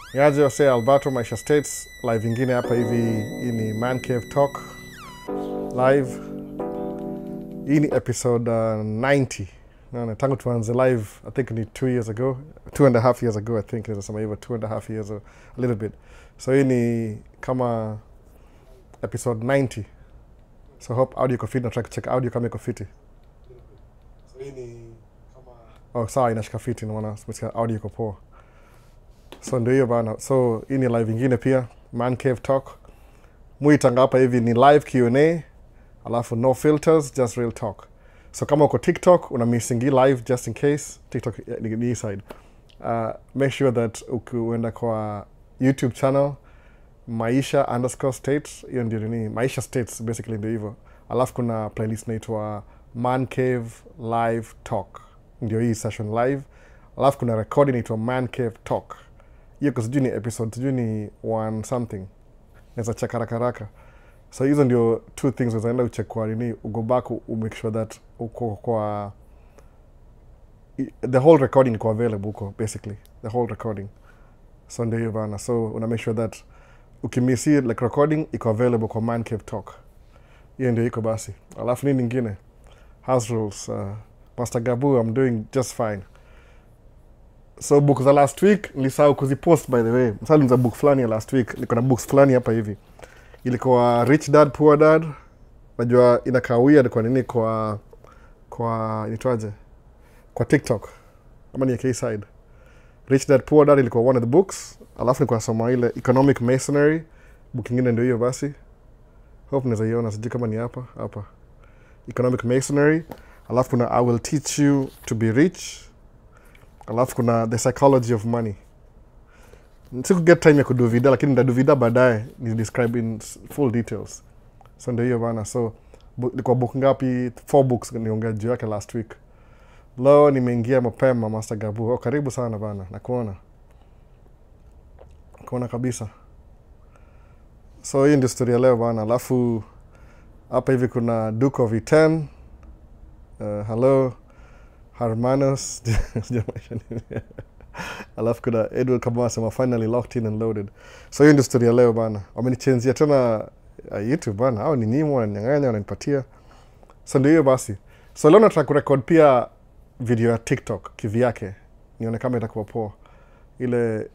Niaje wase Alberto Maisha States live ingine hapa hivi. Hii ni Man Cave Talk live. Hii ni episode 90. Naona tangu tuanze live I think ni 2 years ago, 2.5 years ago I think nasema hivyo, 2.5 years a little bit. So hii ni kama episode 90. So hope audio iko fit, na try check audio kama iko fit. So hii ni kama sawa inashika fit, naona simesikia audio iko poa. So ndio hiyo bana. So hii ni live ingine pia, Man Cave Talk. Muitanga hapa hivi ni live Q&A, alafu no filters, just real talk. So kama uko TikTok, una missing live just in case, TikTok ni side. Make sure that ukienda kwa YouTube channel, Maisha_States, hiyo ndio ni Maisha States basically ndio hivyo. Alafu kuna playlist inaitwa Man Cave Live Talk. Ndio hii session live. Alafu kuna recording inaitwa Man Cave Talk. Hiyo kwa sijui ni episode, sijui ni 1 something. Neza check haraka. So hizo ndio 2 things unaenda ucheck kwa nini, ugo back, make sure that uko kwa the whole recording iko available uko basically the whole recording. So ndio hiyo bana. So una make sure that ukimisi like recording iko available kwa Man Cave Talk. Hiyo ndio iko basi. Alafu nini nyingine? House rules. Master Gabu, I'm doing just fine. So book za last week nilisahau kuzipost by the way. Msali niza book fulani ya last week. Niko na books fulani hapa hivi. Ilikuwa Rich Dad Poor Dad. Najua inakaa weird kwa nini kwa inaitwaje? Kwa TikTok. Kama ni ya K-side. Rich Dad Poor Dad ilikuwa one of the books. Alafu nilikuwa nasoma ile Economic Masonry. Book nyingine ndio hiyo basi. Hope naweza iona, sijui kama ni hapa. Economic Masonry. Alafu kuna I Will Teach You to Be Rich. Alafu kuna The Psychology of Money. Siku get time ya kudu video, lakini ndadu video baadaye ni describe in full details. So ndio hiyo bana. So ilikuwa book ngapi? 4 books niongea juu yake last week. Leo nimeingia mapema Master Gabu. Karibu sana bana. Nakuona kabisa. So hii ndio story ya leo bana. Alafu hapa hivi kuna Duke of E10. Hello Hermanos. Alafu kuna Edward kama sema finally locked in and loaded. So hiyo ndio story ya leo bana. Wamenichangea tena YouTube bana. Hao ni nyinyi wananyang'anya wananipatia. So ndio hiyo basi. So leo nataka kurecord pia video ya TikTok kivyake. Nione kama itakuwa poa. Ile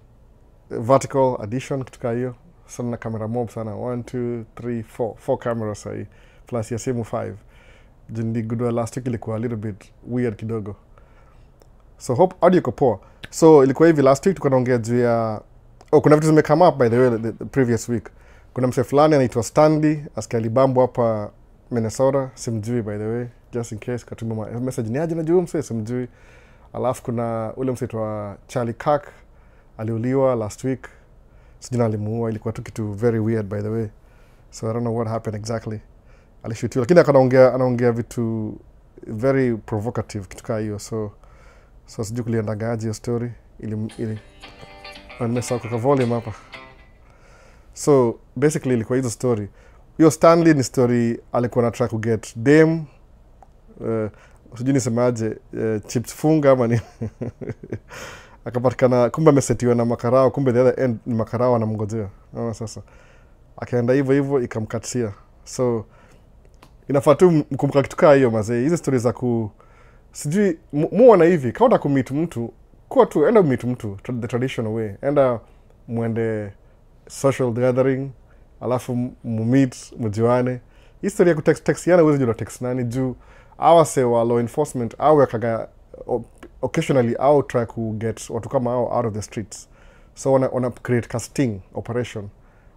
vertical addition kutoka hiyo. So na camera mob sana. 1 2 3 4 4 cameras hii. Plus ya simu 5. Jindi gudua last week ilikuwa a little bit weird kidogo. So hope audio iko poa. So ilikuwa hivi last week tukaongea juu ya kuna vitu zime come up by the way the previous week. Kuna mse fulani anaitwa Stanley askali bambo hapa Minnesota, simjui by the way, just in case katuma message ni aje najua mse simjui. Alafu kuna ule mse aitwa Charlie Kirk aliuliwa last week. Sijui alimuua, ilikuwa tu kitu very weird by the way. So I don't know what happened exactly. Alishutiwa lakini anaongea vitu very provocative kitu kama hiyo. So sijui kuliendaga aje hiyo story ili nimesahau kwa volume hapa. So basically ilikuwa hizo story. Hiyo Stanley ni story alikuwa anataka ku get dem sijui nisemaje, chips funga ama ni akapatikana kumbe amesetiwa na makarao, kumbe the other end ni makarao anamngojea. Naona sasa akaenda hivyo ikamkatia. So inafaa tu mkumbuka kitu kaa hiyo mazee. Hizi stories za sijui muona hivi kama unataka kummeet mtu kwa tu enda meet mtu the traditional way. Enda muende social gathering, alafu meet mjuane. History ya kutext yana uweze jua text nani juu awase wa law enforcement au yakaga occasionally au try to get watu kama hao out of the streets. So wana create casting operation.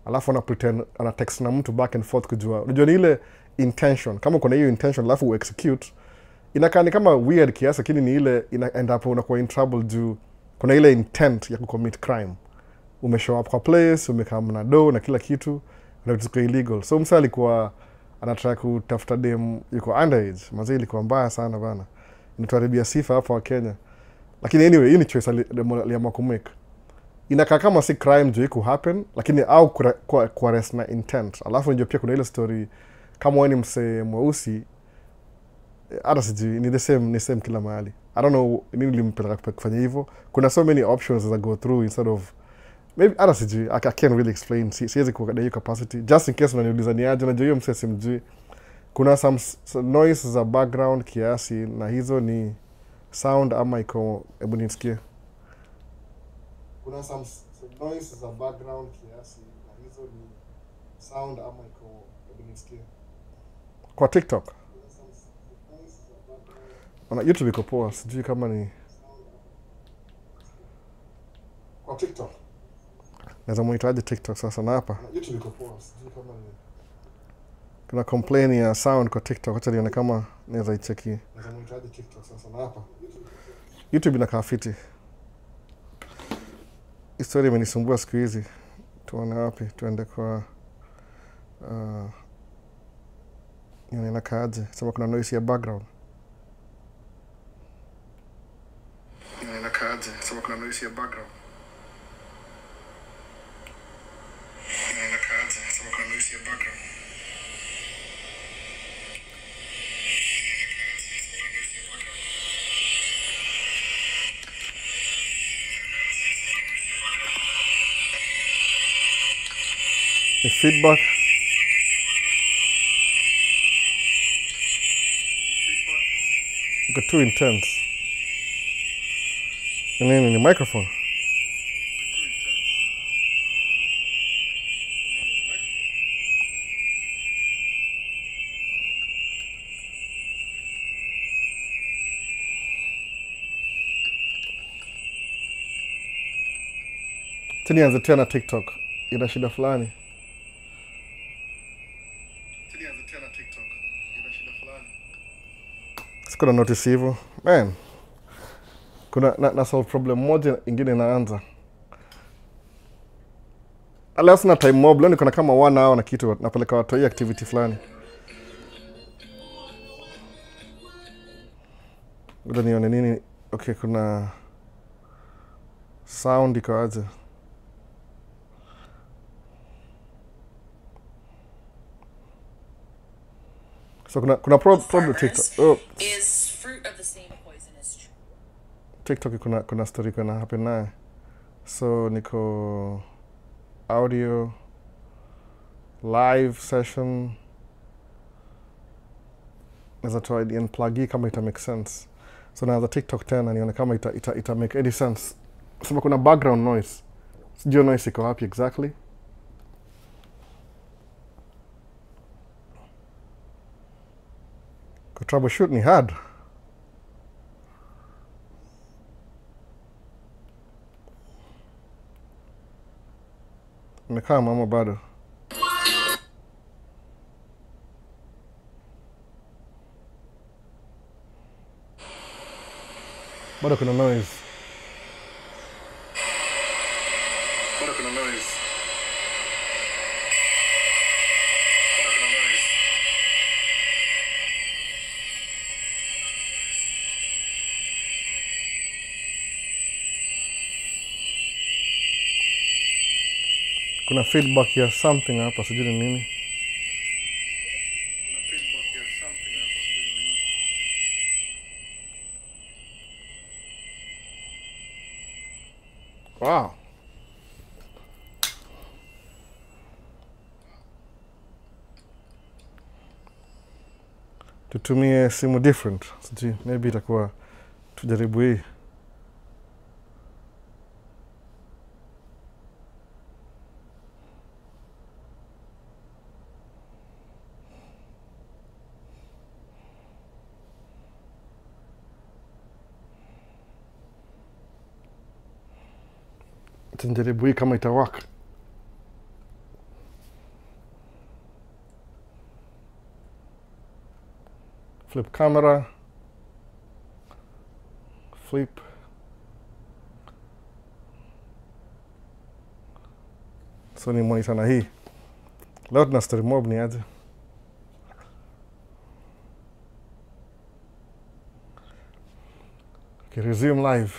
Alafu wana pretend ana text na mtu back and forth kujua. Unajua ni ile intention. Kama kuna hiyo intention alafu execute, inakaa ni kama weird kiasi, lakini ni ile end up unakuwa in trouble juu kuna ile intent ya kucommit crime. Umeshow up kwa place, umekaa na do na kila kitu, na it's illegal. So msa alikuwa anataka kutafuta dem yuko underage. Mazee ilikuwa mbaya sana bana. Inatuharibia sifa hapa wa Kenya. Lakini anyway, hii ni choice aliamua kumake. Inakaa kama si crime juu iko happen, lakini au kwa arrest na intent. Alafu ndio pia kuna ile story kama wewe ni mse mweusi, hata sijui ni the same kila mahali. I don't know nini limpeleka kufanya hivyo. Kuna so many options that go through instead of maybe hata sijui, I can't really explain, siwezi kuangalia hiyo capacity, just in case unaniuliza ni aje, unajua hiyo msee simjui. Kuna some noise za background kiasi, na hizo ni sound ama iko, hebu nisikie. Kuna some noise za background kiasi, na hizo ni sound ama iko, hebu nisikie. Kwa TikTok. Ona YouTube iko poa, sijui kama ni kwa TikTok. Naweza muitaje TikTok sasa na hapa? YouTube iko poa, sijui kama ni kuna complain ya sound kwa TikTok, acha nione kama naweza icheki. Naweza muitaje TikTok sasa na hapa? YouTube inakaa fiti. Historia imenisumbua siku hizi. Tuone wapi, tuende kwa nione inakaaje, sema kuna noise ya background. Nione inakaaje, sema kuna noise ya background. The feedback. Got too intense. And then in the microphone. Tunianze tena TikTok. Ina shida fulani. Sikuna notice hivyo. Man. Kuna na solve problem moja ingine inaanza. Alafu sina time mob, leo niko na kama 1 hour na kitu napeleka watu hii activity fulani. Ngoja nione nini. Okay, kuna sound iko aje. So kuna problem TikTok. Oh. Is fruit of the same poisonous tree. TikTok kuna story kuna happen naye. So niko audio live session. Naweza toa unplug hii kama ita make sense. So naanza TikTok tena nione kama ita make any sense. Sema kuna background noise. Sijui noise iko wapi exactly. Troubleshoot ni hard. Nimekaa mama bado. Bado kuna noise. Kuna feedback ya something hapa, sijui ni nini. Wow. Tutumie simu different. Sijui, maybe itakuwa tujaribu hii. Tunajaribu hii kama itawaka. Flip camera. Flip. Sony monitor na hii. Leo tuna story mob ni aje. Okay, resume live.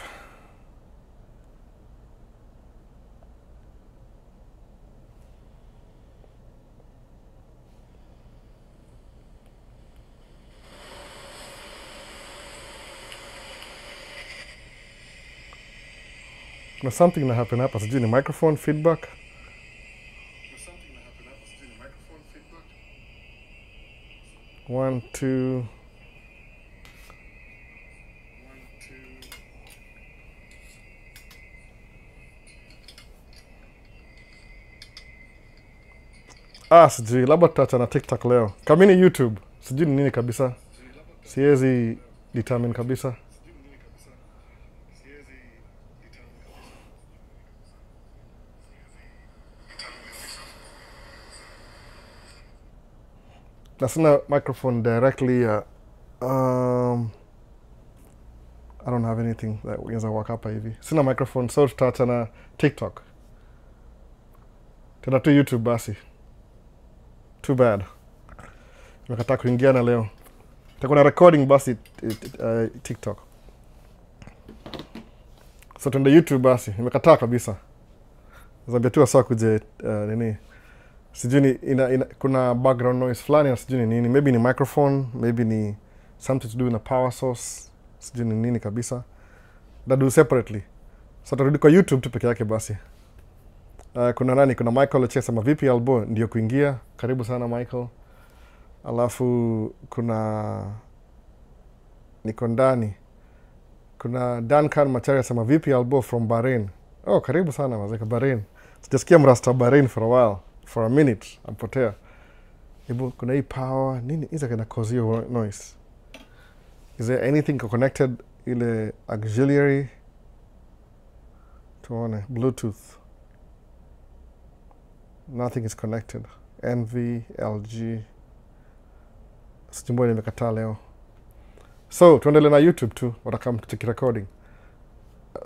Kuna something na happen hapa, sijui ni microphone feedback. One, two. Sijui, labda tutacha na TikTok leo. Kamini YouTube, sijui ni nini kabisa. Siwezi determine kabisa. Na sina microphone directly. I don't have anything that unaweza work hapa hivi. Sina microphone, so tutacha na TikTok. Tena tu YouTube basi. Too bad. Nimekataa kuingia na leo. Takuwa na recording basi TikTok. So tuende YouTube basi. Nimekataa kabisa. Zambia tu sawa kuje nini. Sijui ni kuna background noise fulani na sijui ni nini. Maybe ni microphone, maybe ni something to do with a power source. Sijui ni nini kabisa. Do separately. So turudi kwa YouTube tu peke yake basi. Kuna nani? Kuna Michael Ochesema vipi Albo ndio kuingia. Karibu sana Michael. Alafu kuna niko ndani. Kuna Duncan Macharia sema vipi Albo from Bahrain. Oh, karibu sana mazeka Bahrain. Sijasikia mrasta Bahrain for a while. For a minute. Ampotea. Hebu kuna hii power. Nini isa kana cause hiyo noise? Is there anything connected ile auxiliary? Tuone. Bluetooth. Nothing is connected. NV, LG. Sijumbo nimekataa leo. So, tuendele na YouTube tu. Watakam tucheki recording.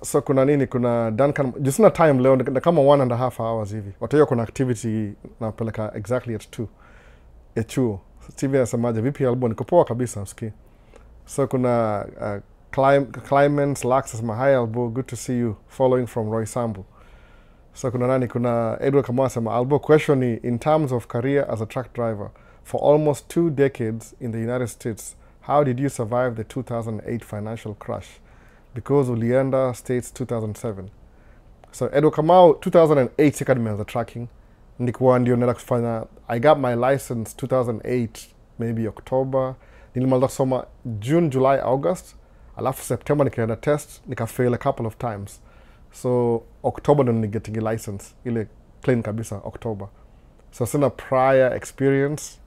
So, kuna nini? Kuna Duncan. Jusina time leo. Kama 1.5 hours hivi. Watayo kuna activity na peleka exactly at 2. Echuo. TV nasemaje vipi Albo niko poa kabisa usikii. So, kuna Climens Lax asema hi Albo, good to see you. Following from Roy Sambu. So kuna nani? Kuna Edward Kamwa sema Albo, question in terms of career as a truck driver for almost 2 decades in the United States, how did you survive the 2008 financial crash? Because ulienda States 2007. So Edward Kamau 2008 sika nimeanza tracking. Nilikuwa ndio nenda kufanya, I got my license 2008 maybe October. Nilimaliza kusoma June, July, August. Alafu September nikaenda test, nika-fail a couple of times. So October ndo getting a license ile clean kabisa October. So sina prior experience.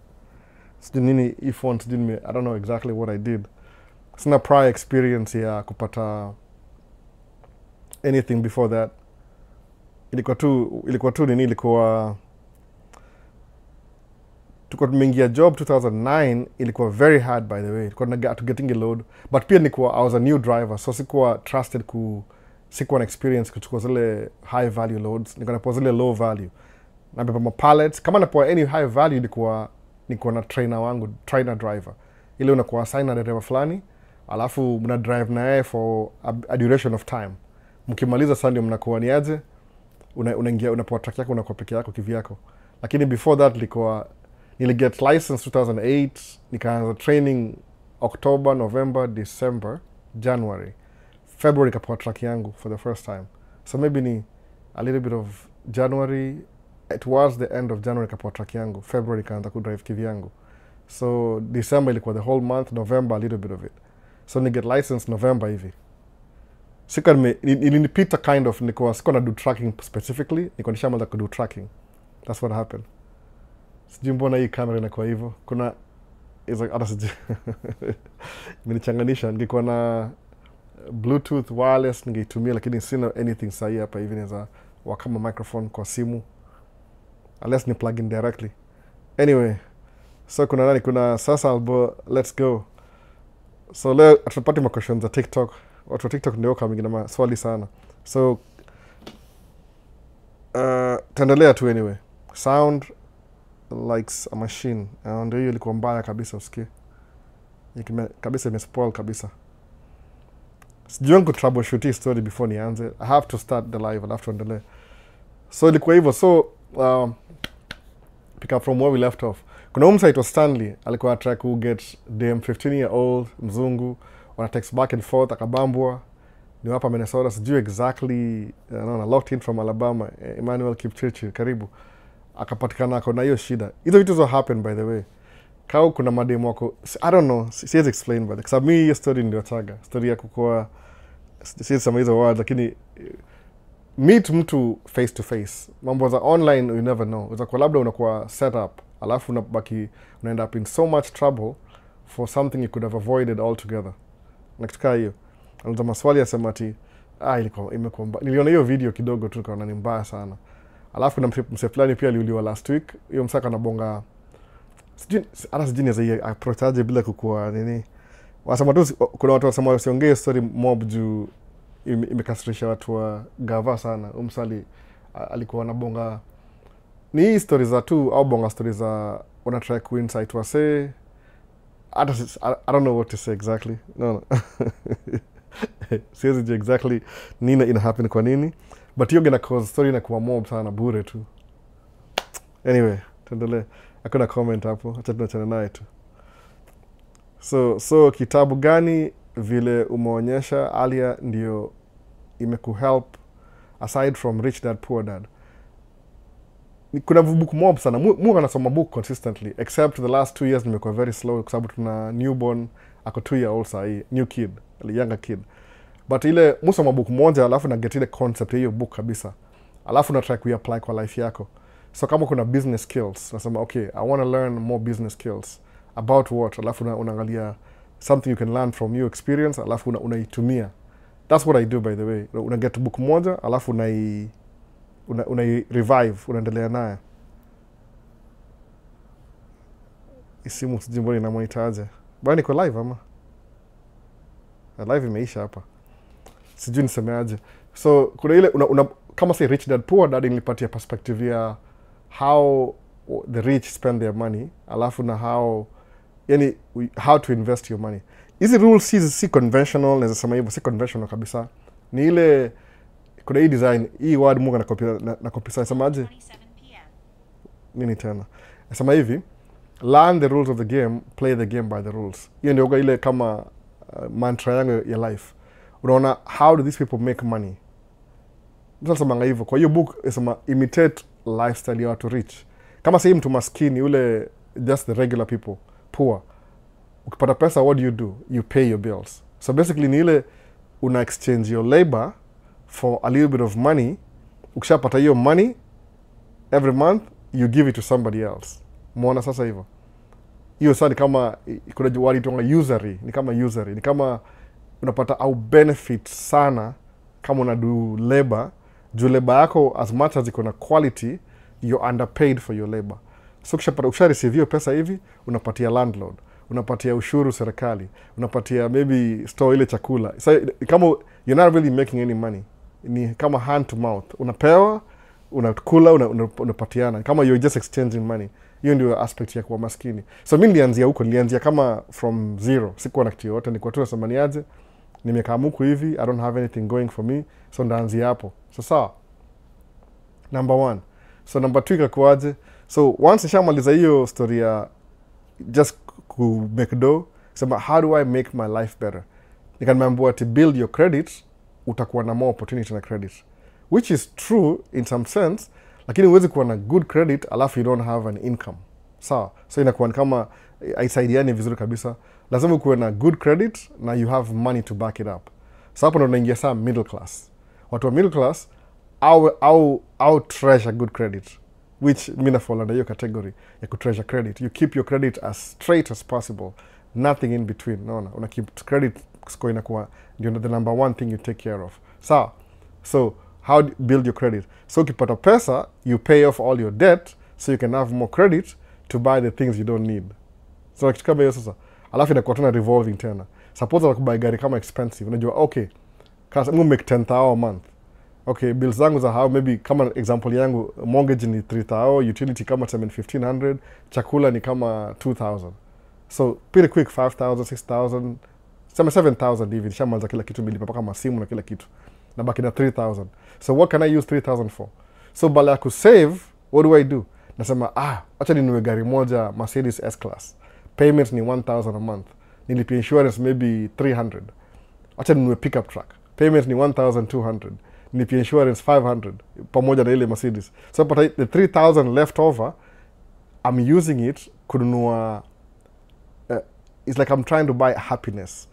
Sijui nini iPhone, sijui I don't know exactly what I did. Sina prior experience ya kupata anything before that. Ilikuwa tu nini ilikuwa tuko tumeingia job 2009. Ilikuwa very hard by the way. Ilikuwa na getting a load. But pia nilikuwa I was a new driver, so sikuwa trusted sikuwa na experience kuchukua zile high value loads. Niko napewa zile low value. Napewa mapallets. Kama napewa any high value niko na trainer driver. Ile unakuwa assign na driver fulani, alafu mna drive na yeye for a duration of time. Mkimaliza sasa ndio mnakuwa ni aje, unaingia unapewa track yako, unakuwa peke yako kivyako. Lakini before that niliget license 2008, nikaanza training October, November, December, January. February kapewa track yangu for the first time. So maybe ni a little bit of January, towards the end of January kapewa track yangu. February kaanza kudrive kivyangu. So December ilikuwa the whole month, November a little bit of it. So ni get license November hivi. Ilinipita kind of, sikuwa na do tracking specifically, niko nishamaliza kudo tracking. That's what happened. Sijui mbona hii camera inakuwa hivyo. Kuna hata sijui. Imenichanganisha. Ningekuwa na Bluetooth wireless ningeitumia, lakini sina anything sahi hapa hivi naweza wakama microphone kwa simu. Unless ni plug in directly. Anyway, so kuna nani? Kuna sasa Albo, let's go. So leo atupate ma questions za TikTok. Watu wa TikTok ndio kama na maswali sana. So tuendelea tu anyway. Sound likes a machine. Ndio hiyo ilikuwa mbaya kabisa usikie. Kabisa imespoil kabisa. Sijui ngo troubleshoot hii story before nianze. I have to start the live alafu tuendelee. So ilikuwa hivyo. So pick up from where we left off. Kuna website wa Stanley alikuwa try to get DM 15-year-old mzungu wana text back and forth akabambwa ni hapa Minnesota, sijui exactly, naona locked in from Alabama, Emmanuel Kipchirchir, karibu. Akapatikana ako na hiyo shida. Hizo vitu zo happen by the way. Kau kuna mademu wako, I don't know, siwezi explain but kwa mimi hiyo story ndio chaga. Story ya kukoa, siwezi sema hizo words, lakini meet mtu face to face. Mambo za online you never know. Utakuwa labda unakuwa set up, alafu unabaki unaenda up in so much trouble for something you could have avoided altogether. Na kitu kaa hiyo. Anza maswali ya sema ati imekuwa mbaya. Niliona hiyo video kidogo tu kaona ni mbaya sana. Alafu na mse fulani pia aliuliwa last week. Hiyo msaka anabonga sijui za hii approach aje bila kukua nini. Wasema tu kuna watu wasema usiongee story mob juu imekasirisha watu wa gava sana. Umsali alikuwa anabonga ni hii stories za tu au bonga stories za wana try ku insight wase. I don't know what to say exactly. No. Siwezi exactly nini ina happen kwa nini. But hiyo gonna cause story inakuwa mob sana bure tu. Anyway, tuendelee. Hakuna comment hapo. Acha tuachane naye tu. So kitabu gani vile umeonyesha Alia ndio imekuhelp aside from Rich Dad Poor Dad? Kuna book mob sana. Mungu anasoma book consistently except the last 2 years nimekuwa very slow kwa sababu tuna newborn ako 2 year old sahi, new kid, a younger kid. But ile musoma book moja alafu na get ile concept hiyo book kabisa. Alafu na try ku-apply kwa life yako. So kama kuna business skills, nasema okay, I want to learn more business skills. About what? Alafu unaangalia something you can learn from your experience, alafu unaitumia. That's what I do by the way. Una get book moja, alafu una revive, unaendelea nayo. Isimu sijimboni na monitor. Bwana niko live ama? Live imeisha hapa. Sijui nisemeaje. So kuna ile kama say Rich Dad Poor Dad nilipatia perspective ya how the rich spend their money, alafu na how to invest your money. Hizi rules si conventional, naweza sema hivyo, si conventional kabisa. Ni ile kuna hii design, hii word Mungu na copy nasemaje? Nini tena? Nasema hivi, learn the rules of the game, play the game by the rules. Hiyo ndio ile kama mantra yangu ya life. Unaona how do these people make money? Nasema hivyo. Kwa hiyo book inasema imitate lifestyle ya watu rich. Kama sasa mtu maskini ule just the regular people, poor. Ukipata pesa, what do? You pay your bills. So basically ni ile una exchange your labor for a little bit of money. Ukishapata hiyo money every month you give it to somebody else. Muona sasa hivyo. Hiyo sasa ni kama kuna wali tonga usury, ni kama unapata au benefit sana kama una do labor. Juu labor yako as much as iko na quality, you're underpaid for your labor. So ukisha receive hiyo pesa hivi, unapatia landlord, unapatia ushuru serikali, unapatia maybe store ile chakula. So kama you're not really making any money, ni kama hand to mouth. Unapewa, unakula, unapatiana. Kama you're just exchanging money. Hiyo ndio aspect ya kuwa maskini. So mimi nilianzia kama from zero. Sikuwa na kitu yote, nilikuwa tu nasema niaje, nimekaa huku hivi, I don't have anything going for me. So ndaanzia hapo. So sawa. Number 1. So number 2 ikakuaje? So once nishamaliza hiyo story ya just ku make dough, sema how do I make my life better? Nikamwambia to build your credit, utakuwa na more opportunity na credit. Which is true in some sense, lakini huwezi kuwa na good credit alafu you don't have an income. Sawa. So inakuwa kama haisaidiani vizuri kabisa. Lazima kuwe na good credit na you have money to back it up. So hapo ndo unaingia saa middle class. Watu wa middle class au treasure good credit, which mina fall under hiyo category ya ku treasure credit. You keep your credit as straight as possible, nothing in between. Naona una keep credit score inakuwa ndio the number 1 thing you take care of. So how do you build your credit? So ukipata pesa, you pay off all your debt so you can have more credit to buy the things you don't need. So kitu kama hiyo sasa. Alafu inakuwa tena revolving tena. Suppose unakubuy gari kama expensive, unajua okay, kama mimi make 10,000 a month. Okay, bills zangu za how maybe kama example yangu mortgage ni 3,000, utility kama 1,500, chakula ni kama 2,000. So pretty quick 5,000, 6,000, 7,000 hivi nishamaliza kila kitu, nilipa kama simu na kila kitu. Na baki na 3,000. So what can I use 3,000 for? So bala ya kusave, what do? Nasema acha ninunue gari moja Mercedes S-Class. Payment ni 1,000 a month. Nilipia insurance maybe 300. Acha ninunue pickup truck. payment ni 1200, nilipia insurance 500 pamoja na ile Mercedes. So but the 3000 left over, I'm using it kununua it's like I'm trying to buy happiness.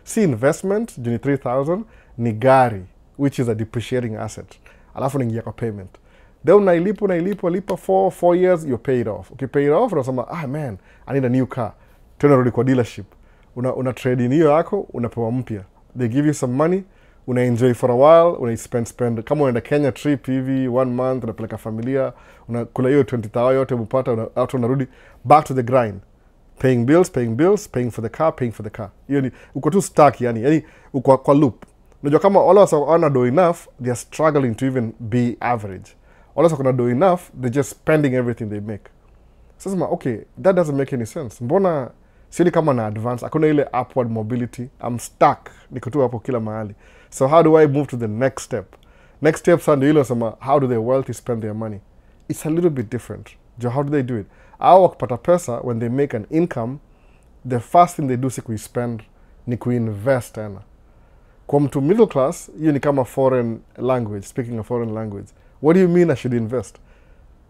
See investment, juni 3000 ni gari, which is a depreciating asset. Alafu ningia kwa payment. Then unailipa lipa 4 years, you're paid off. Okay, paid off, unasema, man, I need a new car. Tena rudi kwa dealership. Una trade in hiyo yako, unapewa mpya. They give you some money, una enjoy for a while, una spend. Kama unaenda Kenya trip hivi, 1 month, unapeleka familia, unakula hiyo 20,000 yote upata, unarudi back to the grind. Paying bills, paying for the car. Hiyo ni uko tu stuck yani uko kwa loop. Unajua kama all of us are do enough, they are struggling to even be average. All of us are do enough, they're just spending everything they make. Sasa okay, that doesn't make any sense. Mbona sioni kama na advance, hakuna ile upward mobility. I'm stuck. Niko tu hapo kila mahali. So how do I move to the next step? Next step ndio ile sema, how do the wealthy spend their money? It's a little bit different. How do they do it? Au wakipata pesa, when they make an income, the first thing they do si kuispend, ni kuinvest tena. Kwa mtu middle class, hiyo ni kama foreign language, speaking of foreign language. What do you mean I should invest?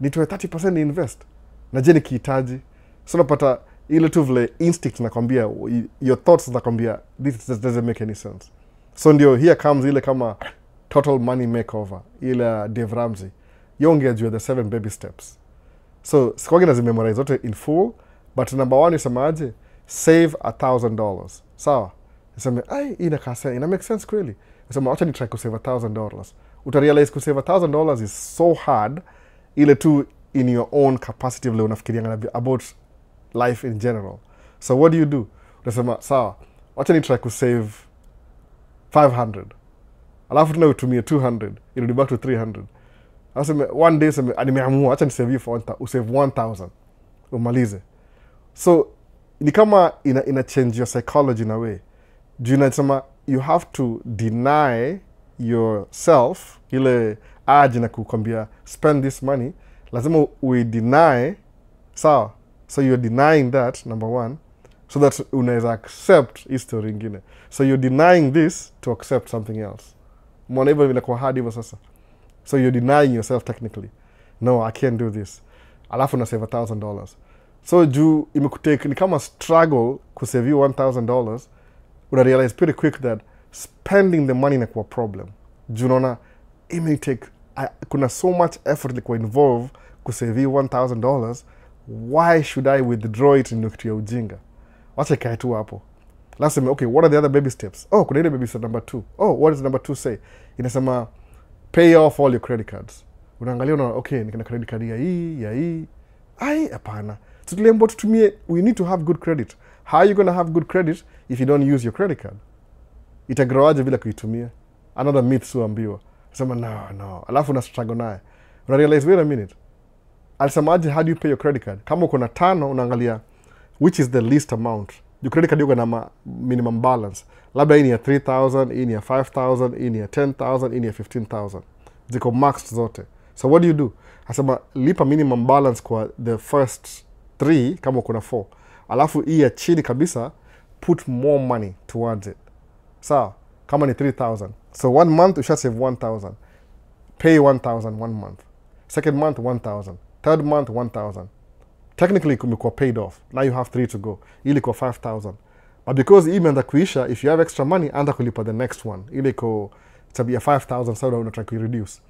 Nitoe 30% invest. Na je nikihitaji? So napata ile tu vile instinct nakwambia, your thoughts nakwambia, this doesn't make any sense. So ndio here comes ile kama total money makeover, ile Dave Ramsey. Yongea juu the 7 baby steps. So sikwagi nazimemorize zote in full, but number 1 isemaje? Save $1,000. Sawa? Niseme, ina make sense kweli. Niseme, wacha ni try ku save $1,000. Utarealize ku save $1,000 is so hard, ile tu in your own capacity vile unafikiria about life in general. So what do? Unasema, sawa, wacha ni try ku save 500. Alafu tena utumie 200, it'll be back to 300. Aseme, one day nimeamua acha nisave you for usave 1000 umalize. So ni kama ina change your psychology in a way. Nasema you have to deny yourself ile urge na kukwambia spend this money, lazima we deny. So you're denying that, number 1, so that unaweza accept history ingine. So you're denying this to accept something else. Mbona hivyo inakuwa hard hivyo sasa? So you're denying yourself technically. No, I can't do this. Alafu na save $1,000. So juu imekutake ni kama struggle ku save you $1,000, una realize pretty quick that spending the money inakuwa problem. Juu unaona it may take kuna so much effort ilikuwa involve ku save you $1,000. Why should I withdraw it in kitu ya ujinga? Wacha ikae tu hapo. Let's say, okay, what are the other baby steps? Oh, kuna ile baby step number 2. Oh, what does number 2 say? Inasema pay off all your credit cards. Unaangalia okay, nikina credit card ya hii. Hapana. Tutulembo tutumie, we need to have good credit. How are you going to have good credit if you don't use your credit card? Itagrowaje bila kuitumia? Another myth suambiwa. Sema no. Alafu na struggle naye. Una realize, wait a minute. Alisemaje, how do you pay your credit card? Kama uko na 5, unaangalia which is the least amount. Your credit card yuko na minimum balance. Labda hii ni ya 3,000, hii ni ya 5,000, hii ni ya 10,000, hii ni ya 15,000. Ziko maxed zote. So what do? Asema lipa minimum balance kwa the first 3 kama kuna 4. Alafu hii ya chini kabisa, put more money towards it. Sawa, kama ni 3,000. So 1 month, you should save 1,000. Pay 1,000 1 month. Second month, 1,000. Third month, 1,000. Technically, kumekuwa paid off. Now you have 3 to go. Ili kwa 5,000. But because hii imeanza kuisha, if you have extra money, anza kulipa the next one. Ili kwa tabia 5,000, so unataka kureduce.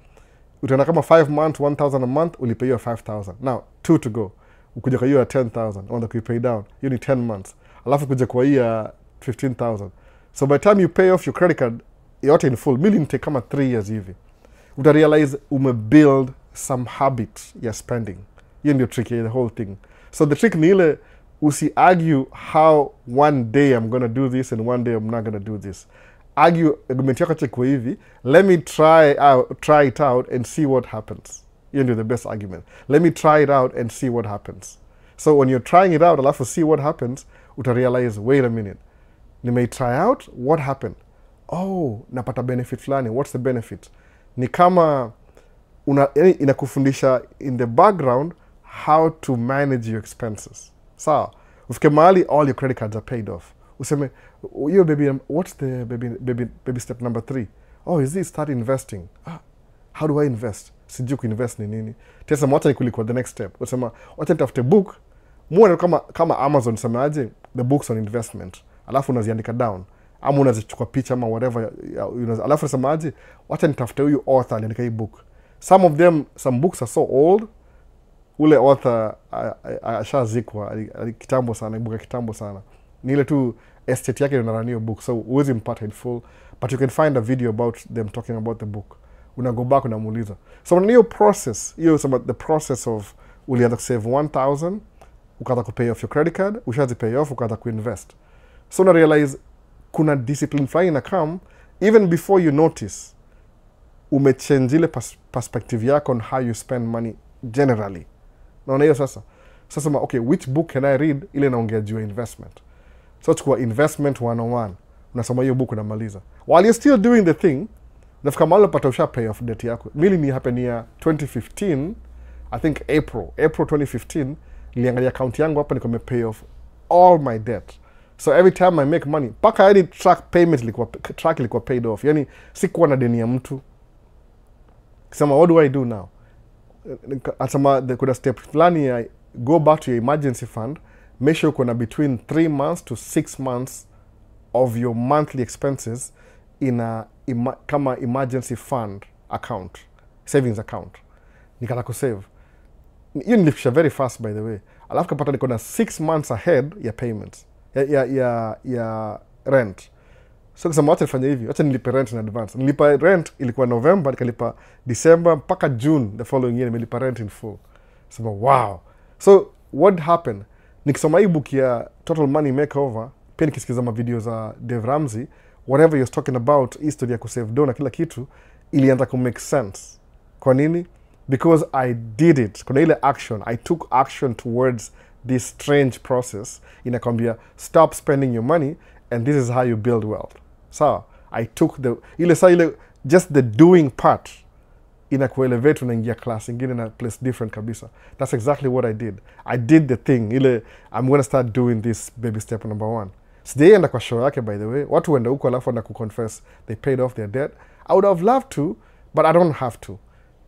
Utaenda kama 5 months, 1,000 a month, ulipa hiyo 5,000. Now, 2 to go. Ukuja kwa hiyo ya 10,000, unaanza kuipay down. Hiyo ni 10 months. Alafu kuja kwa hiyo ya 15,000. So by the time you pay off your credit card, yote in full, million take kama 3 years hivi. Uta realize umebuild some habit ya spending. Hiyo ndio trick ya the whole thing. So the trick ni ile usi-argue how one day I'm gonna do this and one day I'm not gonna do this. Argument yako chekwa hivi, let me try it out and see what happens. Hiyo ndio the best argument. Let me try it out and see what happens. So when you're trying it out, alafu see what happens, uta realize, wait a minute. Nimei try out, what happened? Oh, napata benefit fulani. What's the benefit? Ni kama inakufundisha in the background how to manage your expenses. Sawa, ufike mahali all your credit cards are paid off. useme hiyo baby, what's the baby step number 3? Oh, is this start investing? How do I invest? Sijui kuinvest ni nini. Tesa wacha nikuliko the next step. Usema wacha nitafute book. Muone kama Amazon semaje the books on investment. Alafu unaziandika down. Ama unazichukua picha ama whatever, alafu unasemaje wacha nitafute huyu author aliandika hii book. Some books are so old, ule author ashazikwa kitambo sana, ibuka kitambo sana. Ni ile tu estate yake inarani hiyo book, so huwezi mpata in full, but you can find a video about them talking about the book. Una go back unamuuliza. So hiyo process, hiyo the process of ulianza kusave 1000, ukaanza kupay off your credit card, ushazi pay off, ukaanza kuinvest. So una realize kuna discipline fulani na come even before you notice umechange ile perspective yako on how you spend money generally. Naona hiyo sasa okay, which book can I read ile naongea juu investment. So chukua investment 101, unasoma hiyo book unamaliza while you're still doing the thing. Nafika mahali unapata usha pay off debt yako. Mimi ni happen ya 2015, I think April 2015, niliangalia account yangu hapa niko pay off all my debt. So every time I make money, paka hadi track ilikuwa paid off. Yani sikuwa na deni ya mtu. Kisema what do I do now? Asema kuna step fulani ya go back to your emergency fund, make sure kuna between 3 months to 6 months of your monthly expenses in a kama emergency fund account, savings account. Nikata kusave. Hiyo nilifikisha very fast by the way. Alafu kapata niko na 6 months ahead ya payments. Ya rent. So kusema wacha nifanye hivi, wacha nilipe rent in advance. Nilipa rent ilikuwa November, nikalipa December mpaka June the following year nilipa rent in full. Sema wow. So what happened? Nikisoma hii book ya Total Money Makeover, pia nikisikiza video za Dave Ramsey, whatever you're talking about, history ya kusave dough na kila kitu, ilianza ku make sense. Kwa nini? Because I did it. Kuna ile action. I took action towards this strange process. Inakwambia stop spending your money and this is how you build wealth. So I took just the doing part inakuelevate unaingia class ingine na place different kabisa. That's exactly what I did. I did the thing. I'm going to start doing this baby step number 1. Sijaenda kwa show yake by the way. Watu wenda huko alafu na kuconfess they paid off their debt. I would have loved to, but I don't have to.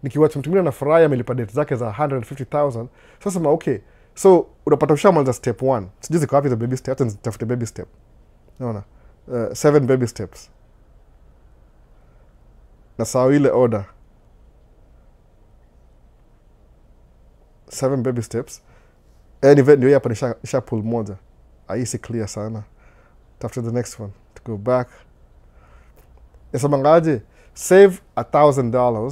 Nikiwacha mtu mwingine na furaha amelipa debt zake za 150,000. Sasa okay. So unapata ushamaliza step 1. Sijui ziko wapi the baby steps, and tafute baby step. Unaona? 7 baby steps. Na sawa ile order. 7 baby steps. Anyway, ndio hapa nisha pull moja. Haisi clear sana. After the next one to go back. Esamangaje save $1,000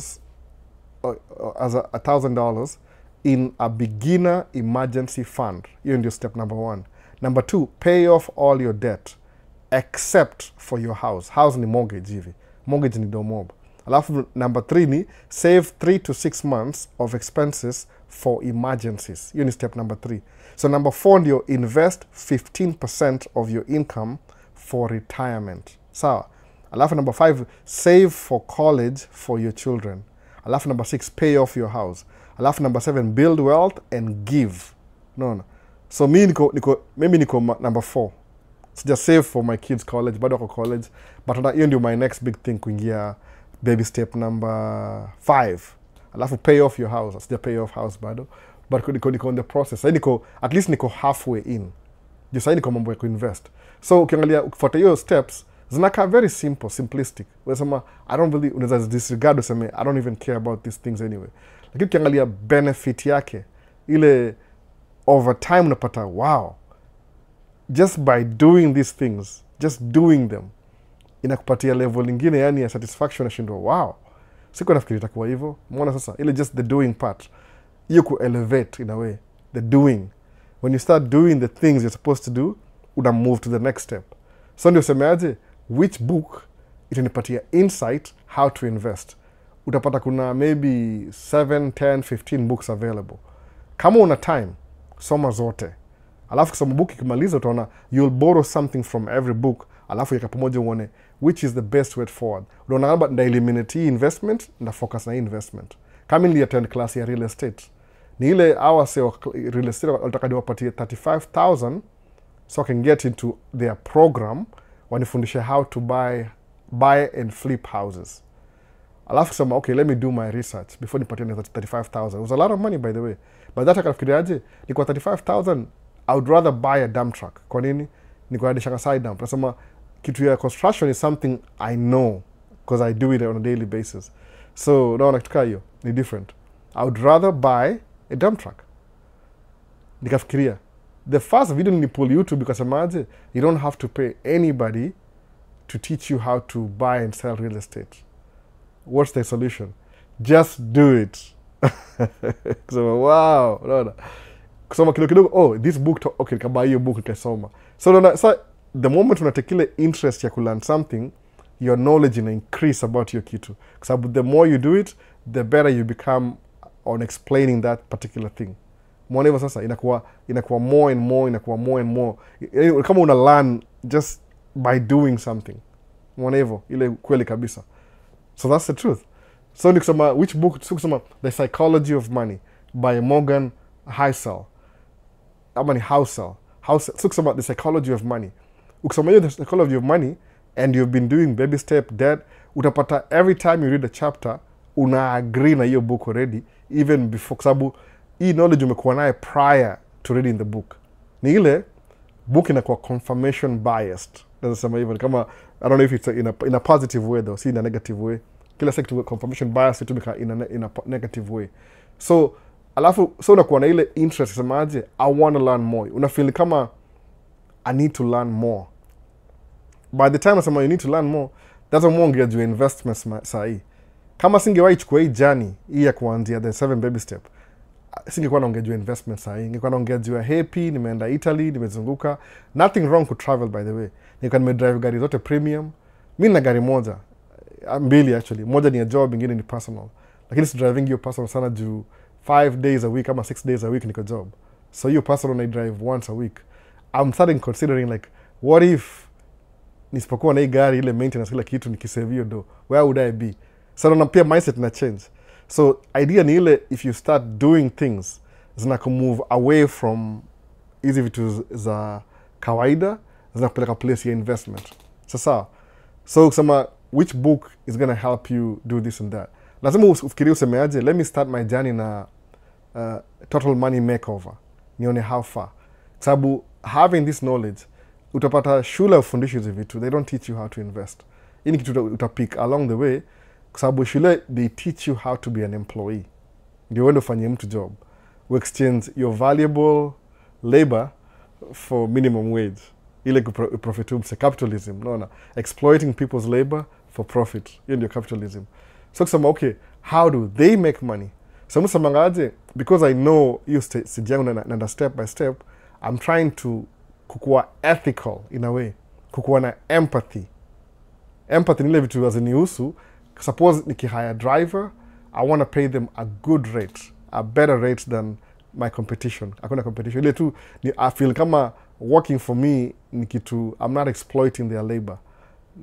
as $1,000 in a beginner emergency fund. Hiyo ndio step number 1. Number 2, pay off all your debt except for your house. House ni mortgage hivi. Mortgage ni domob. Alafu number 3 ni save 3 to 6 months of expenses for emergencies. Hiyo ni step number 3. So number 4 ndio invest 15% of your income for retirement. Sawa. Alafu number 5, save for college for your children. Alafu number 6, pay off your house. Alafu number 7, build wealth and give. No. So mimi niko number 4. Sija save for my kids college, bado kwa college, but hiyo ndio my next big thing kuingia baby step number 5. Alafu pay off your house. Sija pay off house bado, but niko on the process. Sasa at least niko halfway in. Just sasa niko mambo ya kuinvest. So ukiangalia ukifuata hiyo steps zinakaa very simple, simplistic. Unasema I don't believe, unaweza disregard useme I don't even care about these things anyway. Lakini ukiangalia benefit yake ile over time unapata wow. Just by doing these things, just doing them, inakupatia level ingine yani ya satisfaction na shindo wow. Siko nafikiri itakuwa hivyo. Umeona sasa ile just the doing part. Hiyo ku elevate in a way, the doing. When you start doing the things you're supposed to do, una move to the next step. So ndio semeaje which book itanipatia insight how to invest. Utapata kuna maybe 7, 10, 15 books available. Kama una time, soma zote. Alafu kusoma book ikimaliza utaona you'll borrow something from every book. Alafu yaka pamoja uone which is the best way forward. Unaona labda nda eliminate investment na focus na investment. Kama nili attend class ya real estate. Ni ile hour say real estate wataka niwapatie 35,000 so I can get into their program wanifundishe how to buy and flip houses. Alafu kusema, okay, let me do my research before nipatie 35,000. It was a lot of money, by the way. But that akafikiriaje, ni kwa 35,000, I would rather buy a dump truck. Kwa nini? Ni kwa adishanga side dump. Nasema, kitu ya construction is something I know because I do it on a daily basis. So, naona kitu hiyo ni different. I would rather buy a dump truck. Nikafikiria. The first video nilipull YouTube because you don't have to pay anybody to teach you how to buy and sell real estate. What's the solution? Just do it. So, wow. No. Kusoma kidogo, oh, this book, okay, kaba hiyo book nikasoma. So the moment unatake ile interest ya kulearn something, your knowledge ina increase about your kitu. Because the more you do it, the better you become on explaining that particular thing. Mwone hivyo sasa, inakuwa more and more. Kama una learn just by doing something. Mwone hivyo, ile kweli kabisa. So that's the truth. So nikusema, which book? So kusema, The Psychology of Money by Morgan Housel. Housel. So kusema, The Psychology of Money. Ukisoma hiyo The Psychology of Money and you've been doing baby step debt, utapata every time you read a chapter, una agree na hiyo book already, even before, sababu hii knowledge umekuwa naye prior to reading the book. Ni ile book inakuwa confirmation biased. Nasema hivyo, kama I don't know if it's in a positive way though, si in a negative way. Kila siku confirmation bias itumika in a negative way. So alafu unakuwa na ile interest semaje, I want to learn more. Unafeel kama I need to learn more. By the time nasema you need to learn more, that's a more ngejua investments sahi. Kama singewahi chukua hii journey hii ya kuanzia the 7 baby step, singekuwa naongejua investments sahi. Ningekuwa naongejua happy, nimeenda Italy, nimezunguka. Nothing wrong to travel, by the way. Ningekuwa nimedrive gari zote premium. Mimi na gari moja, mbili actually. Moja ni ya job, ingine ni personal. Lakini si driving hiyo personal sana juu 5 days a week ama 6 days a week niko job. So hiyo personal I drive once a week. I'm starting considering like, what if nisipokuwa na hii gari, ile maintenance, kila kitu nikisave hiyo do, where would I be? So na pia mindset na change. So idea ni ile, if you start doing things, move away from hizi vitu za kawaida, zinakupeleka place ya investment. So kusema, which book is going to help you do this and that? Lazima ufikirie usemeaje, let me start my journey na total money makeover. Nione how far. Sababu having this knowledge, utapata shule ufundishi hizi vitu, they don't teach you how to invest. Ini kitu utapick along the way, sababu shule they teach you how to be an employee. Ndio uende ufanye mtu job. We exchange your valuable labor for minimum wage. Ile profitable capitalism, no. Exploiting people's labor for profit. Hiyo ndio capitalism. So kusema, okay, how do they make money? So msamangaje, because I know you sijangu na step by step, I'm trying to kukua ethical in a way. Kukua na empathy. Empathy ni ile vitu wazinihusu. Suppose nikihire driver, I want to pay them a good rate, a better rate than my competition. Hakuna competition. Ile tu, I feel kama working for me ni kitu, I'm not exploiting their labor.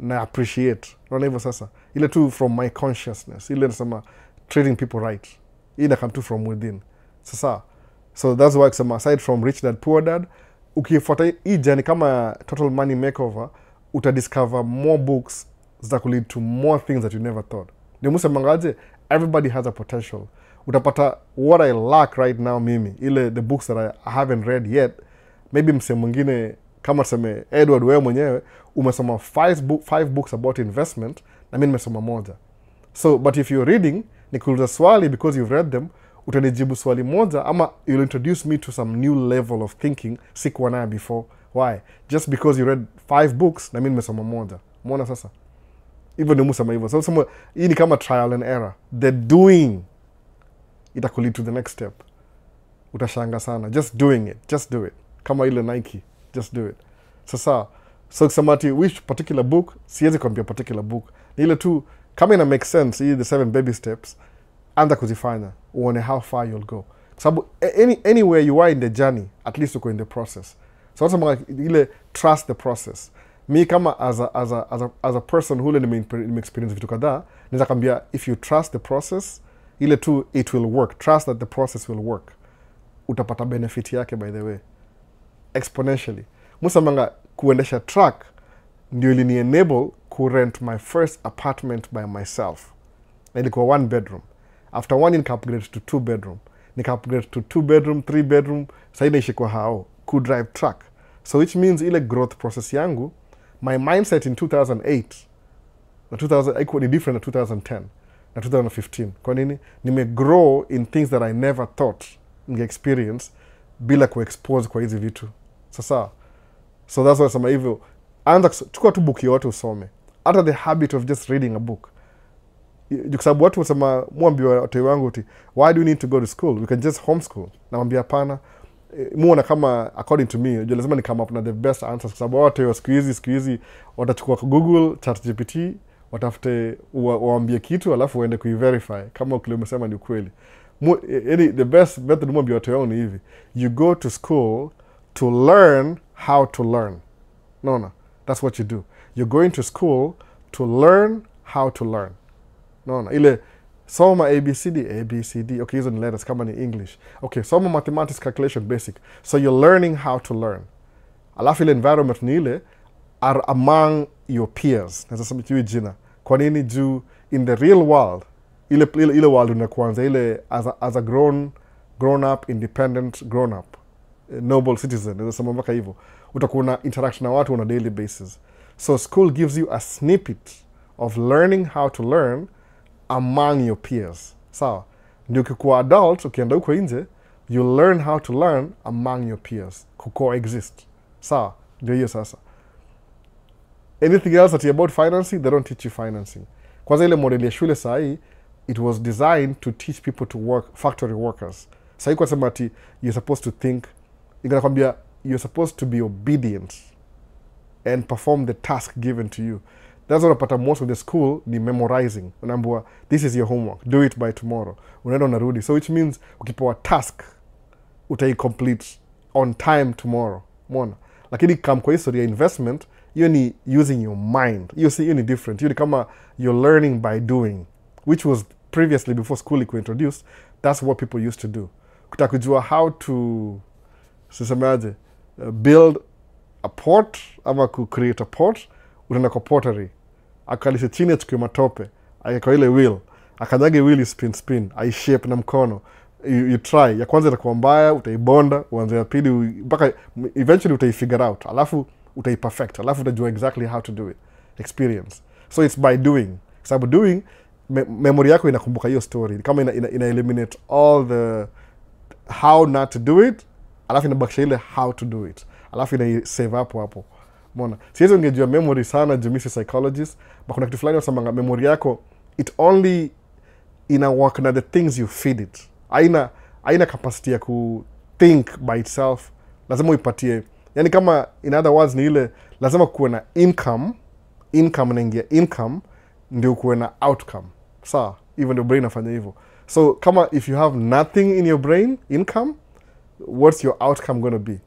Na appreciate. Naona hivyo sasa. Ile tu from my consciousness. Ile nasema treating people right. Ina come to from within. Sasa. So that's why kusema, aside from Rich Dad Poor Dad, ukifuata hii journey kama Total Money Makeover, utadiscover more books that could lead to more things that you never thought. Ndio msemangaje, everybody has a potential. Utapata what I lack right now mimi, ile the books that I haven't read yet, maybe mse mwingine kama tuseme Edward wewe mwenyewe umesoma 5 books about investment na mimi nimesoma moja. So but if you're reading, nikuuliza swali because you've read them, utanijibu swali moja ama you'll introduce me to some new level of thinking sikuwa nayo before. Why? Just because you read 5 books na mimi nimesoma moja. Umeona sasa? Hivyo ndio musema hivyo. So hii ni kama trial and error. The doing itakulead to the next step. Utashanga sana. Just doing it. Just do it. Kama ile Nike. Just do it. Sasa, so kusema which particular book, siwezi kuambia particular book. Ni ile tu, kama ina make sense, hii the 7 baby steps, anza kuzifanya. Uone how far you'll go. Sababu, anywhere you are in the journey, at least uko in the process. So kusema ile trust the process. Mi kama as a person hule nime-experience vitu kadhaa, naweza kambia, if you trust the process, ile tu, it will work. Trust that the process will work. Utapata benefit yake, by the way. Exponentially. musamanga kuendesha truck ndio ilini enable ku rent my first apartment by myself. Na ilikuwa 1 bedroom. After 1 nika upgrade to 2 bedroom. Nika upgrade to 2 bedroom, 3 bedroom. Sasa inaishi kwa hao ku drive truck. So which means ile growth process yangu, my mindset in 2008 na 2000 iko ni different na 2010 na 2015. Kwa nini? Nime grow in things that I never thought ninge experience bila ku-expose kwa hizi vitu. Sasa so that's why sama hivyo, anza chukua tu book yote usome. Hata the habit of just reading a book. Kwa sababu watu wasema muambiwa watu wangu ati why do you need to go to school? We can just homeschool. Na mwambia hapana. Muona kama according to me, je lazima ni come up na the best answers kwa sababu watu wa siku hizi watachukua Google, ChatGPT, watafute waambie kitu alafu uende kuiverify kama kile umesema ni ukweli. The best method mwambie watu wao ni hivi. You go to school to learn how to learn. No. That's what you do. You're going to school to learn how to learn. No. Ile soma ABCD. Okay, hizo ni letters kama ni English. Okay, soma mathematics calculation basic. So you're learning how to learn. Alafu ile environment ni ile are among your peers. Naweza sema kiwi jina. Kwa nini juu in the real world, ile world unakuanza ile as a grown up, independent, grown up, noble citizen. Naweza sema mpaka hivyo. Utakuwa na interaction na watu on a daily basis. So school gives you a snippet of learning how to learn among your peers. Sawa. Ndio ukikuwa adult, ukienda huko nje, you learn how to learn among your peers. Coexist. Sawa. Ndio hiyo sasa. Anything else that about financing, they don't teach you financing. Kwanza ile model ya shule sahi, it was designed to teach people to work, factory workers. Sahi kwa sema ati, you're supposed to think, ikanakwambia, you're supposed to be obedient and perform the task given to you. That's what unapata most of the school ni memorizing. Unaambiwa, this is your homework, do it by tomorrow. Unaenda unarudi. So which means, ukipewa task, utai-complete on time tomorrow. Mwana. Lakini kama kwa history ya investment, hiyo ni using your mind. Hiyo ni different. Hiyo ni kama you're learning by doing, which was previously before school iko introduced. That's what people used to do. Kutaka kujua how to sisemaje, build a pot ama create a pot, unaenda kwa pottery. Akalisha chini achukue matope, akaweka ile wheel, akanyage wheel spin, shape na mkono. You try. Ya kwanza itakuwa mbaya, utaibonda, uanze ya pili mpaka eventually utaifigure out. Alafu utaiperfect. Alafu utajua exactly how to do it. Experience. So it's by doing. Sababu doing, memory yako inakumbuka hiyo story. Kama ina eliminate all the how not to do it, alafu inabakisha ile how to do it. Alafu ina save hapo. Mbona? Siwezi ungejua memory sana juu mimi si psychologist, but kuna kitu fulani wasamanga memory yako, it only ina work na the things you feed it. Haina capacity ya ku think by itself. Lazima uipatie. Yani kama in other words ni ile lazima kuwe na income naingia income ndio kuwe na outcome. Sawa, even the brain inafanya hivyo. So kama if you have nothing in your brain, income, what's your outcome going to be?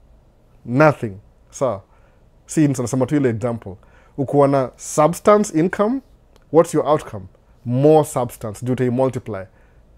Nothing. Sawa. See, tunasema tu ile example. Ukiwa na substance income, what's your outcome? More substance, do they multiply.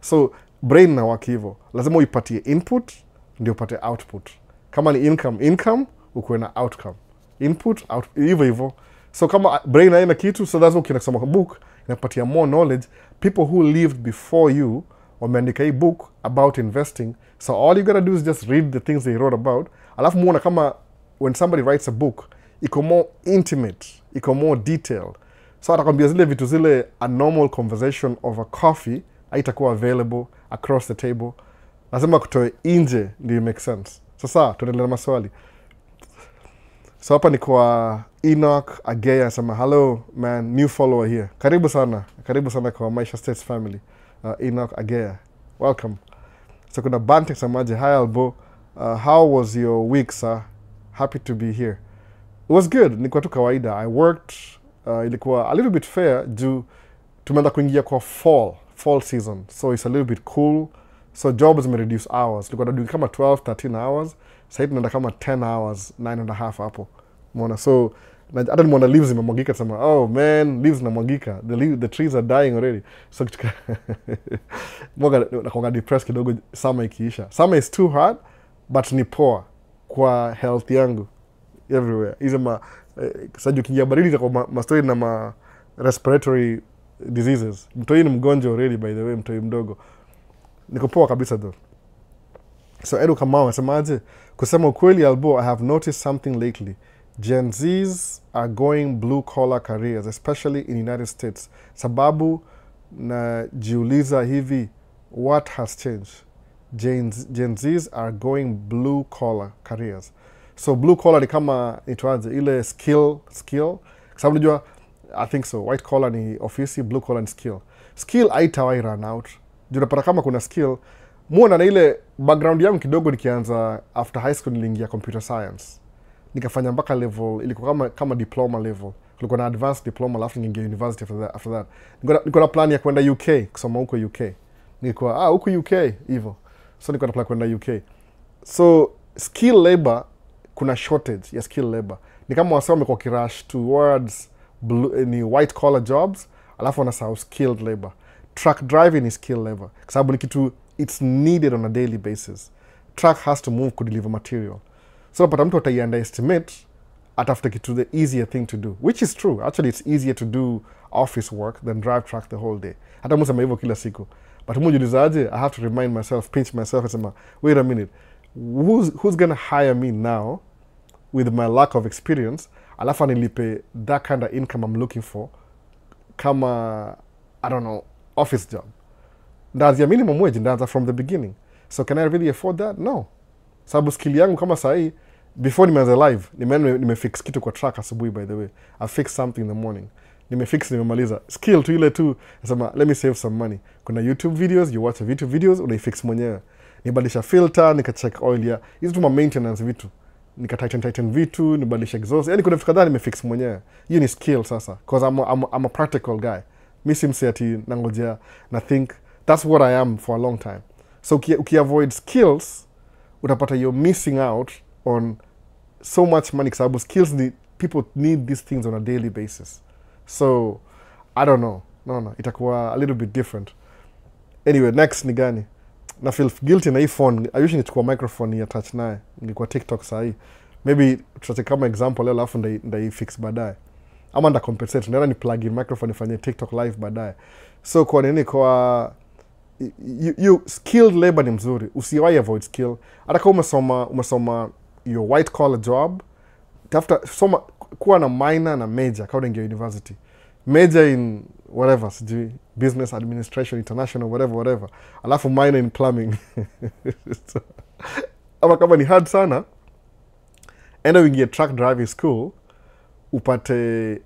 So brain na waki hivyo. Lazima uipatie input ndio upate output. Kama ni income, ukuwe na outcome. Input, hivyo. So kama brain haina kitu, so that's why ukina kusoma book, inapatia more knowledge. People who lived before you wameandika hii book about investing. So all you gotta do is just read the things they wrote about. Alafu muona kama when somebody writes a book, iko more intimate, iko more detailed. So atakwambia zile vitu zile a normal conversation over coffee haitakuwa available across the table. Lazima kutoe nje ndio make sense. Sasa tuendelee na maswali. So hapa ni kwa Enoch Ageya anasema hello man, new follower here. Karibu sana kwa Maisha States family. Enoch Ageya, welcome. So kuna Bante samaje, hi Albo, how was your week sir? Happy to be here. It was good, nilikuwa tu kawaida. I worked, ilikuwa a little bit fair juu tumeanza kuingia kwa fall season. So it's a little bit cool. So jobs may reduce hours. Tulikuwa tunadui kama 12-13 hours. Sasa tunaenda kama 10 hours, 9.5 hapo. Umeona? So hata nimeona leaves zimemwagika, sema oh man, leaves zinamwagika. The trees are dying already. So nakuanga depressed kidogo summer ikiisha. Summer is too hot, but ni poa kwa health yangu. everywhere. Hizo sasa ukiingia baridi kwa mastori na respiratory diseases. Mtoi ni mgonjwa already, by the way, mtoi mdogo. Niko poa kabisa though. So Edu Kamau anasemaje? Kusema ukweli Albo, I have noticed something lately. Gen Zs are going blue collar careers, especially in United States. Sababu najiuliza hivi, what has changed? Gen Zs are going blue collar careers. So blue collar ni kama nitwaje ile skill. Sababu unajua, I think so. White collar ni ofisi, blue collar ni skill. Skill haitawai run out. Juu unapata kama kuna skill, muona na ile background yangu kidogo nikianza after high school niliingia computer science. Nikafanya mpaka level, ilikuwa kama diploma level. Kulikuwa na advanced diploma, alafu ningeingea university after that. Niko na plan ya kwenda UK, kusoma huko UK. Nilikuwa huko UK hivyo. So niko na plan kwenda UK. So skill labor, kuna shortage ya skill labor. Ni kama wasema wamekuwa kirush towards ni white collar jobs, alafu wanasahau skilled labor. Truck driving is skilled labor. Kwa sababu ni kitu it's needed on a daily basis. Truck has to move to deliver material. So napata mtu underestimate atafute kitu the easier thing to do, which is true. Actually, it's easier to do office work than drive truck the whole day. Hata musema hivyo kila siku. But mujiulizaje, I have to remind myself, pinch myself and say, wait a minute, who's gonna hire me now with my lack of experience, alafu nilipe that kind of income I'm looking for, kama, I don't know, office job. Ndaanzia minimum wage, ndaanza from the beginning. So can I really afford that? No. Sababu skill yangu kama sahi, before nimeanza live, nimefix kitu kwa track asubuhi, by the way. I fixed something in the morning. Nimemaliza. Skill tu ile tu, nasema, let me save some money. Kuna YouTube videos, you watch YouTube videos, unaifix mwenyewe. Nibadilisha filter, nika-check oil ya. Hizo tu maintenance vitu. Nika-tighten vitu, nibadilisha exhaust. Yaani kuna vitu kadhaa nimefix mwenyewe. Hiyo ni skill sasa. Because I'm a practical guy. Mi si mse ati nangojea na think. That's what I am for a long time. So uki-avoid skills, utapata you're missing out on so much money. Sababu skills, people need these things on a daily basis. So, I don't know. No. Itakuwa a little bit different. Anyway, next ni gani? Na feel guilty na hii phone. I usually nichukua microphone ya touch naye. Nilikuwa TikTok sahi. Maybe tutacheka kama example leo alafu ndai fix baadaye. Ama nda compensate. Nenda ni plug in microphone nifanye TikTok live baadaye. So kwa nini kwa you skilled labor ni mzuri. Usiwahi avoid skill. Hata kama umesoma your white collar job, tafuta soma kuwa na minor na major kama unaingia university. Major in whatever, sijui business administration, international, whatever. Alafu minor in plumbing. So, ama kama ni hard sana, enda uingie truck driving school, upate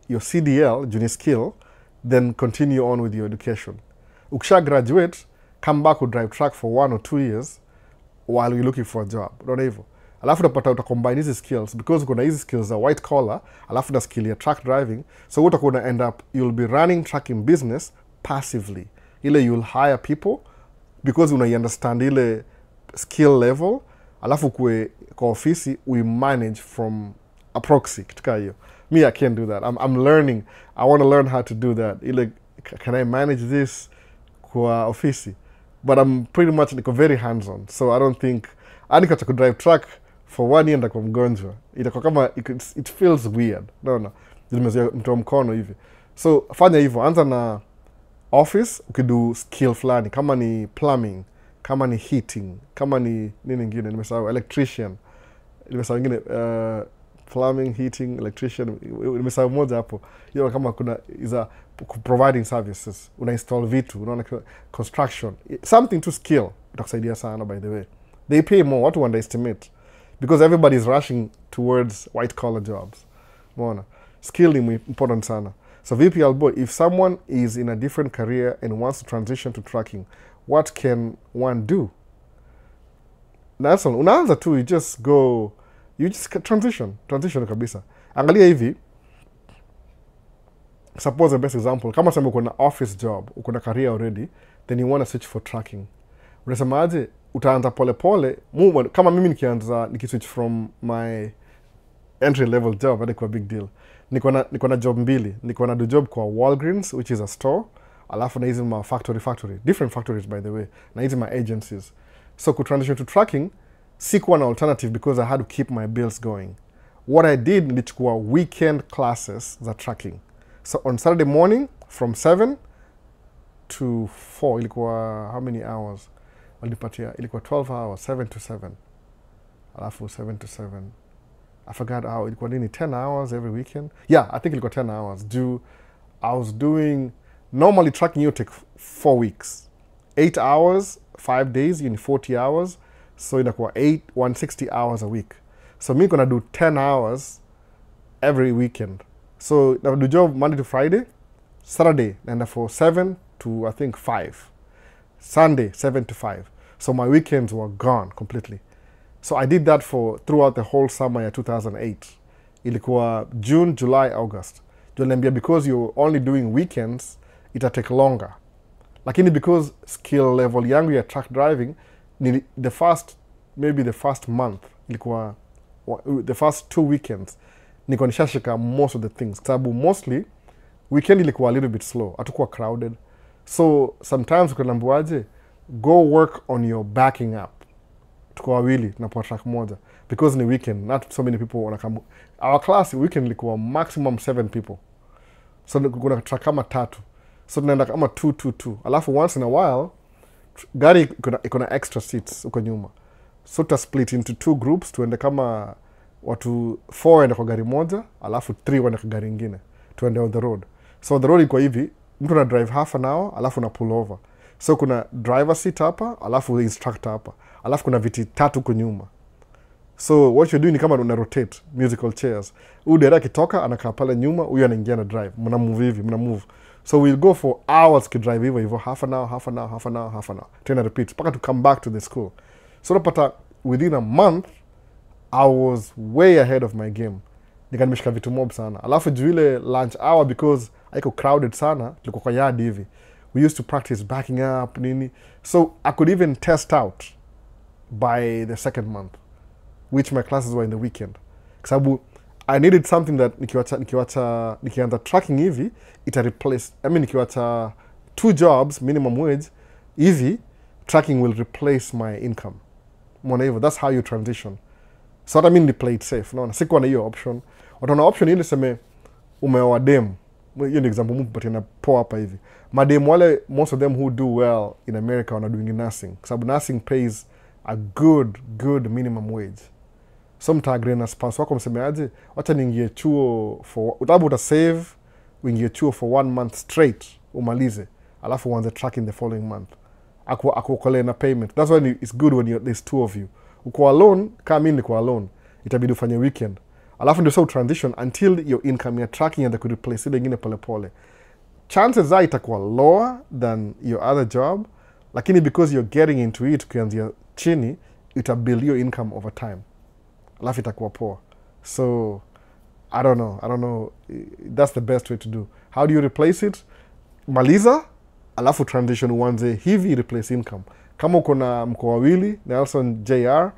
your CDL, junior skill, then continue on with your education. Ukisha graduate, come back to drive truck for 1 or 2 years while you're looking for a job. Unaona hivyo? Alafu utacombine hizi skills, because kuna hizi skills za white collar, alafu na skill ya truck driving, so utakuwa end up, you'll be running trucking business passively. Ile you'll hire people, because understand ile skill level, alafu kwa ofisi, we manage from a proxy, kitika hiyo. Me, I can't do that. I'm learning. I want to learn how to do that. Ile, can I manage this kwa ofisi? But I'm pretty much very hands-on, so I don't think, anika to drive truck for 1 year ndakuwa mgonjwa. Itakuwa kama, it feels weird. No. Nimezoea mtu mkono hivi. So, fanya hivyo. Anza na office, ukidu skill fulani. Kama ni plumbing, kama ni heating, kama ni nini ingine, nimesahau, electrician. Nimesahau ingine, plumbing, heating, electrician. Nimesahau moja hapo. Hiyo kama kuna, providing services. Una-install vitu, unaona construction. Something to skill. Itakusaidia sana, by the way. They pay more. Watu underestimate. Because everybody is rushing towards white-collar jobs. Mona. Skill ni important sana. So VP Albo, if someone is in a different career and wants to transition to trucking, what can one do? That's all. Unaanza tu, you just transition. Transition kabisa. Angalia hivi, suppose the best example, kama sema uko na office job, uko na career already, then you want to switch for trucking. Unasema aje, utaanza pole, kama mimi nikiswitch from my entry level job, hadi kwa big deal. Niko na job mbili. Niko na do job kwa Walgreens, which is a store, alafu na hizi ma factory. Different factories, by the way. Na hizi ma agencies. So, transition to trucking, sikuwa na alternative because I had to keep my bills going. what I did, nilichukua weekend classes za tracking. So on Saturday morning from 7 to 4, ilikuwa how many hours? Walipatia, ilikuwa 12 hours, 7 to 7. Alafu 7 to 7. I forgot how, ilikuwa nini, 10 hours every weekend? Yeah, I think ilikuwa 10 hours. I was doing, normally tracking you take 4 weeks. 8 hours, 5 days, you need 40 hours. So inakuwa 160 hours a week. So me gonna do 10 hours every weekend. So I do job Monday to Friday, Saturday, and for 7 to I think 5. Sunday, 7 to 5. So my weekends were gone completely. So I did that for throughout the whole summer ya 2008. Ilikuwa June, July, August. Because you're only doing weekends, it'll take longer. Lakini because skill level yangu ya truck driving, maybe the first month, ilikuwa the first 2 weekends, niko nishashika most of the things. Sababu mostly, weekend ilikuwa a little bit slow. Hatukuwa crowded. So sometimes ukanambuaje, go work on your backing up. Tuko wawili, tunapoa track moja. Because ni weekend, not so many people wanakamu. Our class weekend ilikuwa maximum 7 people. So kuna track kama 3. So tunaenda kama 2. Alafu once in a while, gari ikona extra seats uko nyuma. So ta split into 2 groups, tuende kama watu 4 waende kwa gari moja, alafu 3 waende kwa gari ingine. Tuende on the road. So the road iko hivi, mtu na drive half an hour, alafu na pull over. So kuna driver seat hapa, alafu instructor hapa. Alafu kuna viti 3 huko nyuma. So what you're doing ni kama una rotate musical chairs. Huyu dereva akitoka anakaa pale nyuma, huyu anaingia na drive. Mna move hivi, mna move. So we'll go for hours to drive hivyo, half an hour. Tena repeat, mpaka to come back to the school. So napata within a month, I was way ahead of my game. Nikanimeshika vitu mob sana. Alafu juu ile lunch hour, because haiko crowded sana, tulikuwa kwa yard hivi. We used to practice backing up, nini. So I could even test out by the second month, which my classes were in the weekend. Sababu I needed something that nikianza tracking hivi, ita replace, nikiwacha 2 jobs, minimum wage, hivi, tracking will replace my income. Mwana hivyo, that's how you transition. So what I mean, they play it safe. No, sikuwa na hiyo option. Wataona option ile seme, umeoa dem. Hiyo ni example mungu pati na poa hapa hivi. Madem wale, most of them who do well in America wana doing nursing. Sababu nursing pays a good minimum wage. So mtagre na spouse wako msemeaje, wacha niingie chuo for, utabu utasave, uingie chuo for 1 month straight, umalize. Alafu uanze tracking the following month. Akuokole na payment. That's why it's good when there's 2 of you. Uko alone, kama mimi niko alone, itabidi ufanye weekend. Alafu ndio so transition until your income ya tracking and could replace ile ingine pole pole. Chances are itakuwa lower than your other job, lakini because you're getting into it kuanzia chini, itabuild your income over time. Alafu itakuwa poa. So I don't know. That's the best way to do. How do you replace it? Maliza, alafu transition uanze hivi replace income. Kama uko na mko wawili, Nelson JR,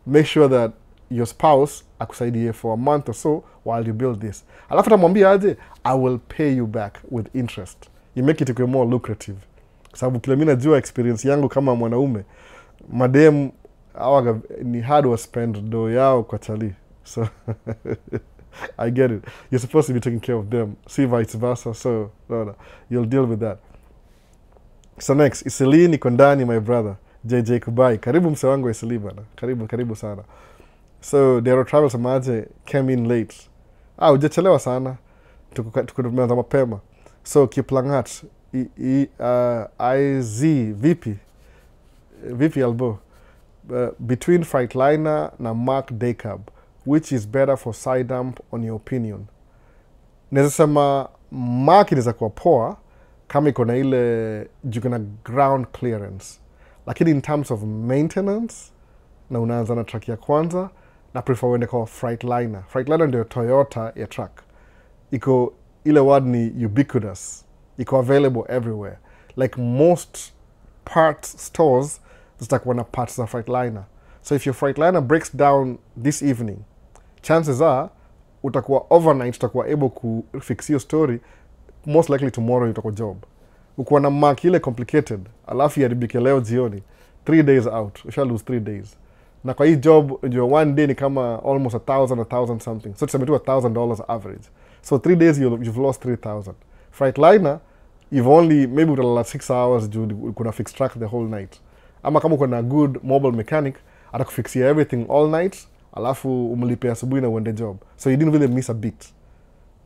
make sure that your spouse akusaidie for a month or so while you build this. Alafu tamwambia aje, I will pay you back with interest. You make it more lucrative. Sababu kile mimi najua experience yangu kama mwanaume, madem awaga ni hard to spend do yao kwa chali. So I get it. You're supposed to be taking care of them. See vice versa. So no. You'll deal with that. So next, Isili niko ndani, my brother. JJ Kubai. Karibu mse wangu Isili bana. Karibu sana. So Dero Travel samaje came in late. Hujachelewa sana. Tukutumeanza mapema. So Kiplangat IZ VP Albo. Between Freightliner na Mark Daycab, which is better for side dump on your opinion? Naweza sema Mark inaweza kuwa poa kama iko na ile juko na ground clearance, lakini in terms of maintenance na unaanza na truck ya kwanza, na prefer uende kwa Freightliner. Freightliner ndio Toyota ya truck. Iko ile word ni ubiquitous. Iko available everywhere. Like most parts stores zitakuwa na parts za Freightliner. So if your Freightliner breaks down this evening, chances are utakuwa overnight, utakuwa able ku fix your story, most likely tomorrow utakuwa job. Ukiwa na Mark ile complicated, alafu yaribike leo jioni, 3 days out, usha lose 3 days. Na kwa hii job ndio one day ni kama almost 1,000 something. So tuseme tu $1,000 average. So 3 days you've lost 3,000. Freightliner, you've only maybe utalala 6 hours juu kuna fix track the whole night. Ama kama uko na good mobile mechanic, atakufixia everything all night, alafu umlipe asubuhi na uende job. So you didn't really miss a beat.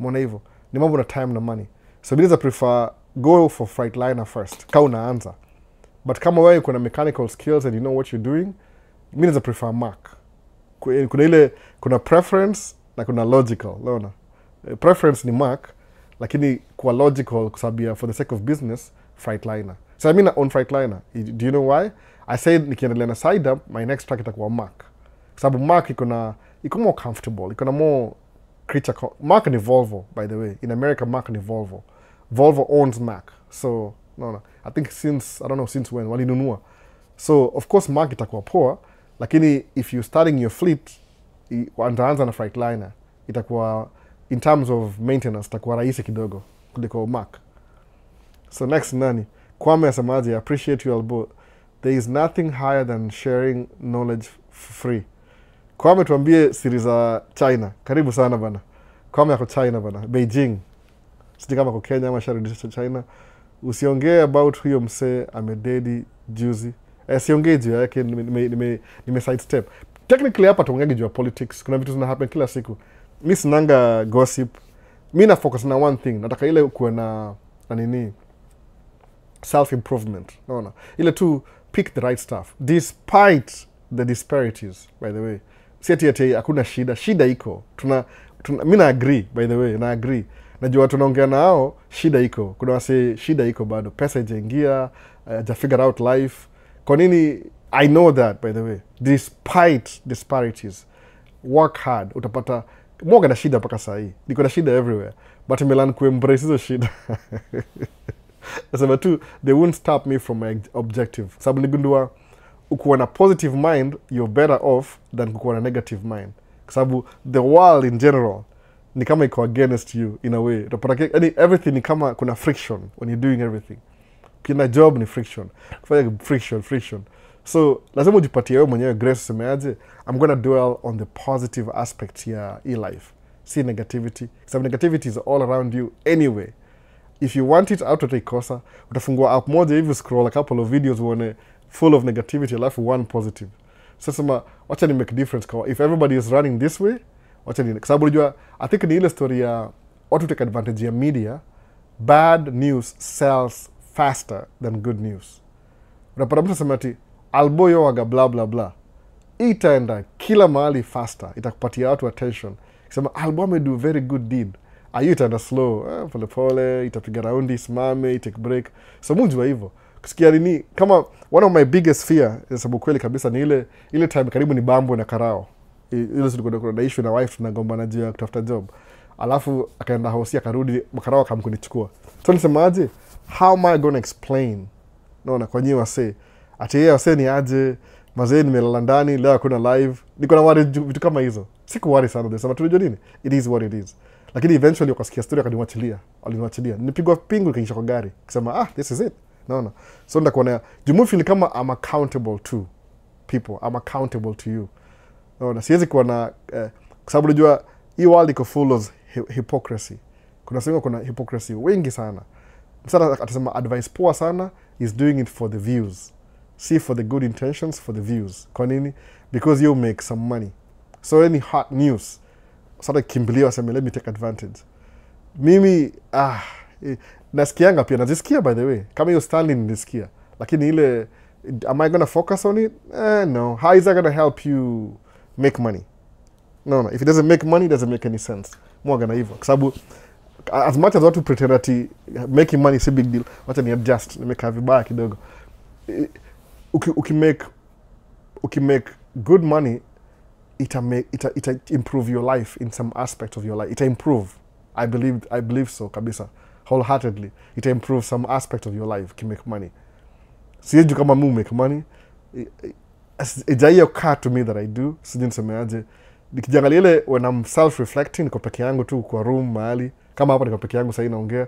Mbona hivyo? Ni mambo na time na money. So I prefer go for Freightliner first. Ka unaanza. But kama wewe uko na mechanical skills and you know what you're doing, mimi prefer Mac. Kuna preference na kuna logical. Unaona? Preference ni Mac, lakini kwa logical kusabia for the sake of business, Freightliner. So I mean on Freightliner. Do you know why? I said nikiendelea na side up, my next track itakuwa Mac. Sababu Mac iko more comfortable, iko na more creature. Mac ni Volvo, by the way. In America, Mac ni Volvo. Volvo owns Mac. So, no. I think since, I don't know since when, walinunua. So, of course, Mac itakuwa poa, lakini if you're starting your fleet, wataanza na Freightliner, itakuwa, in terms of maintenance, itakuwa rahisi kidogo kuliko Mac. So, next nani? Kwame asemaje, I appreciate you all both. There is nothing higher than sharing knowledge free. Kwame tuambie siri za China. Karibu sana bana. Kwame yako China bana. Beijing. Sijui kama kwa Kenya ama sharudisha China. Usiongee about huyo msee amededi juzi. Siongee juu yake nime sidestep. Technically hapa tuongea juu ya politics. Kuna vitu zina happen kila siku. Mimi sinanga gossip. Mimi na focus na one thing. Nataka ile kuwe na nini? Self improvement. Unaona? Ile tu pick the right stuff despite the disparities, by the way. Siati hakuna shida iko. Mimi na agree, by the way, na agree. Najua tunaongea nao, shida iko. Kuna wase shida iko bado. Pesa ijaingia, ja figure out life. Kwa nini? I know that, by the way. Despite disparities, work hard. Utapata mwoga na shida mpaka saa hii. Niko na shida everywhere. But nimelan kuembrace hizo shida. Nasema tu, they won't stop me from my objective. Sababu nigundua, ukiwa na positive mind, you're better off than kukuwa na negative mind. Sababu the world in general ni kama iko against you in a way. Everything ni kama kuna friction when you're doing everything. Kina job ni friction. Kufanya friction. So, lazima ujipatie wewe mwenyewe grace usemeaje, I'm gonna dwell on the positive aspects ya life. See negativity. Sababu negativity is all around you anyway. If you want it out utaikosa, utafungua app moja hivi scroll a couple of videos uone full of negativity, alafu one positive. Sasa wacha ni make difference kwa if everybody is running this way, wacha ni sababu unajua I think ni ile story ya watu take advantage ya media. Bad news sells faster than good news. Unapata mtu sema ati alboyo waga blah blah blah. Itaenda kila mahali faster, itakupatia watu attention. Sema albo amedo very good deed. Ayu itaenda slow, pole pole, itapiga raundi, simame, take break. So mujua hivyo. Kusikia nini kama one of my biggest fear sababu kweli kabisa ni ile time karibu ni bambo na karao. Ile siku kuna issue na wife tunagombana juu ya kutafuta job. Alafu akaenda house akarudi karao akamkunichukua. So nisemaje, how am I going to explain? Naona kwa nini wase ati yeye wase ni aje mazee nimelala ndani leo kuna live. Niko na worry vitu kama hizo. Siku worry sana ndio sema tunajua nini? It is what it is. Lakini eventually ukasikia story akaniwachilia. Aliniwachilia. Nilipigwa pingu kaisha kwa gari. Kusema this is it. Naona. So ndakuona jumu feel kama I'm accountable to people. I'm accountable to you. Naona. Siwezi kuwa na sababu unajua hii world iko full of hypocrisy. Kuna hypocrisy wengi sana. Msana atasema advice poa sana is doing it for the views. See for the good intentions for the views. Kwa nini? Because you make some money. So any hot news sasa kimbilio aseme let me take advantage. Mimi nasikianga pia nazisikia by the way. Kama hiyo Stanley nilisikia. Lakini ile am I gonna focus on it? No. How is that gonna help you make money? No. If it doesn't make money, it doesn't make any sense. Mwaga na hivyo. Kwa sababu as much as watu pretend that making money is a big deal, wacha ni adjust, nimeka vibaya kidogo. Ukimake good money, it improve your life in some aspect of your life. It improve. I believe so kabisa. Wholeheartedly. It improve some aspect of your life to make money. Sijui kama mimi make money. Ijaiyo car to me that I do. Sijui nisemeaje. Nikijangalia ile when I'm self-reflecting, niko peke yangu tu kwa room mahali. Kama hapa niko peke yangu sasa naongea.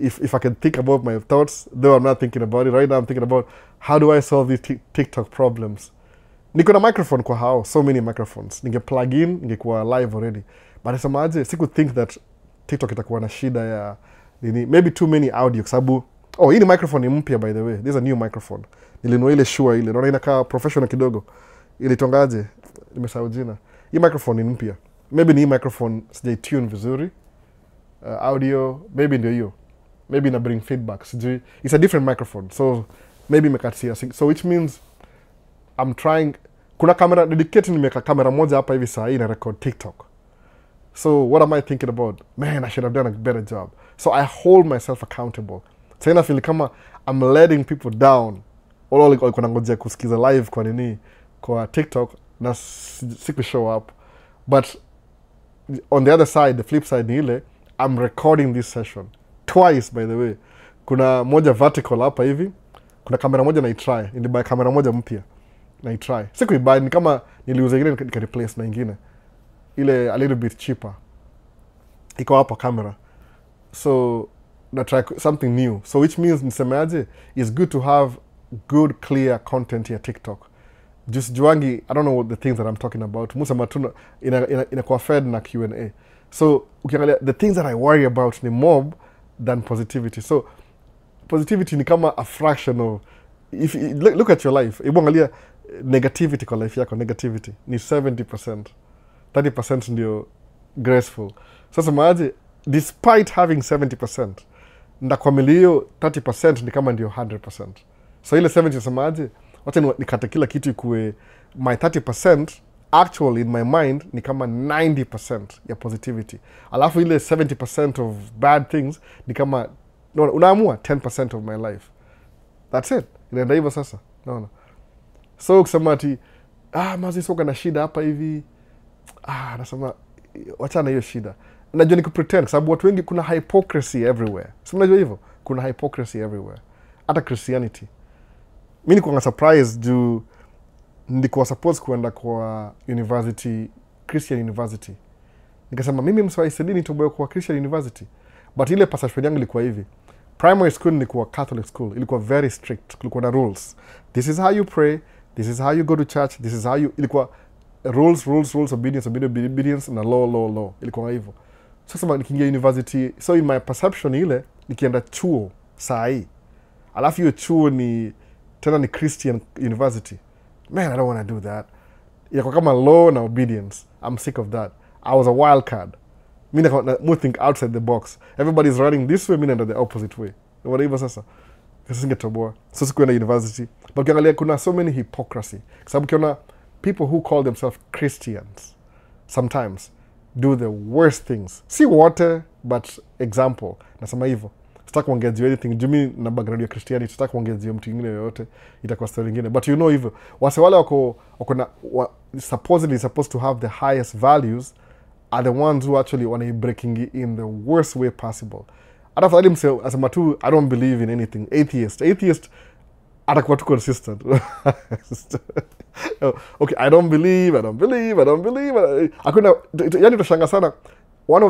If I can think about my thoughts, though I'm not thinking about it right now, I'm thinking about how do I solve these TikTok problems. niko na microphone kwa hao, so many microphones. Ninge plug in, ningekuwa live already. But nasemaje, siku think that TikTok itakuwa na shida ya nini, maybe too many audio kwa sababu hii ni microphone mpya by the way. This is a new microphone. Nilinunua ile Shure ile. Naona inakaa professional kidogo. Ilitongaje? Nimesahau jina. Hii microphone ni mpya. Maybe ni hii microphone sijai tune vizuri. Audio maybe ndio hiyo. Maybe ina bring feedback. Sijui. It's a different microphone. So maybe imekatia. So which means I'm trying, kuna camera dedicated, nimeweka kamera moja hapa hivi saa hii na record TikTok. So what am I thinking about? Man, I should have done a better job. So I hold myself accountable. Sasa ina feel kama I'm letting people down. Walikuwa wanangojea kusikiza live kwa nini kwa TikTok na siku show up. But on the other side, the flip side ni ile, I'm recording this session twice by the way. Kuna moja vertical hapa hivi. Kuna kamera moja na try. Nilibuy kamera moja mpya. Na try. Siku ibuy ni kama niliuza ingine nika replace na ingine. Ile a little bit cheaper. Iko hapa kamera. So na try something new. So which means nisemeaje, it's good to have good clear content here TikTok. Just juangi, I don't know what the things that I'm talking about. Musa matuna inakuwa fed na Q&A. So ukiangalia the things that I worry about ni mob than positivity. So positivity ni kama a fraction of, if you look at your life, ibu angalia negativity kwa life yako, negativity ni 70%. 30% ndio graceful. Sasa maaje, despite having 70%, ndakwamili hiyo 30% ni kama ndio 100%. So ile 70 nasemaje, wacha nikate kila kitu ikuwe my 30%, actually in my mind ni kama 90% ya positivity. Alafu ile 70% of bad things ni kama, no, unaamua 10% of my life. That's it. Inaenda hivyo sasa. Naona. So kusema ati, mazi soka na shida hapa hivi. Nasema, wachana hiyo shida. Najua ni kupretend, kwa sababu watu wengi kuna hypocrisy everywhere. Si mnajua hivyo? Kuna hypocrisy everywhere. Hata Christianity. Mimi niko surprise juu ndikuwa supposed kuenda kwa university, Christian university. Nikasema mimi mswai sedini toboyo kwa Christian university. But ile perception yangu ilikuwa hivi. Primary school nilikuwa Catholic school. Ilikuwa very strict. Kulikuwa na rules. This is how you pray. This is how you go to church. This is how you... Ilikuwa rules, obedience, na law. Ilikuwa hivyo. Sasa nikiingia university, so in my perception ile, nikienda chuo saa hii. Alafu hiyo chuo ni, tena ni Christian university. Man, I don't want to do that. Ilikuwa kama law na obedience. I'm sick of that. I was a wild card. Mimi na think outside the box. Everybody's running this way, mimi naenda the opposite way. What hivyo sasa? Kasi singetoboa. So sikuenda university. But ukiangalia kuna so many hypocrisy. Kwa sababu ukiona people who call themselves Christians sometimes do the worst things. Si wote, but example. Nasema hivyo. Sitaki kuongea juu anything. Juu mimi na background ya Christianity, sitaki kuongea juu mtu mwingine yoyote. Itakuwa story nyingine. But you know hivyo. Wale wako na supposedly supposed to have the highest values are the ones who actually want to be breaking in the worst way possible. Hata fadhali mse asema tu, I don't believe in anything. Atheist atakuwa tu consistent. Okay, I don't believe. Hakuna, yani tushanga sana, one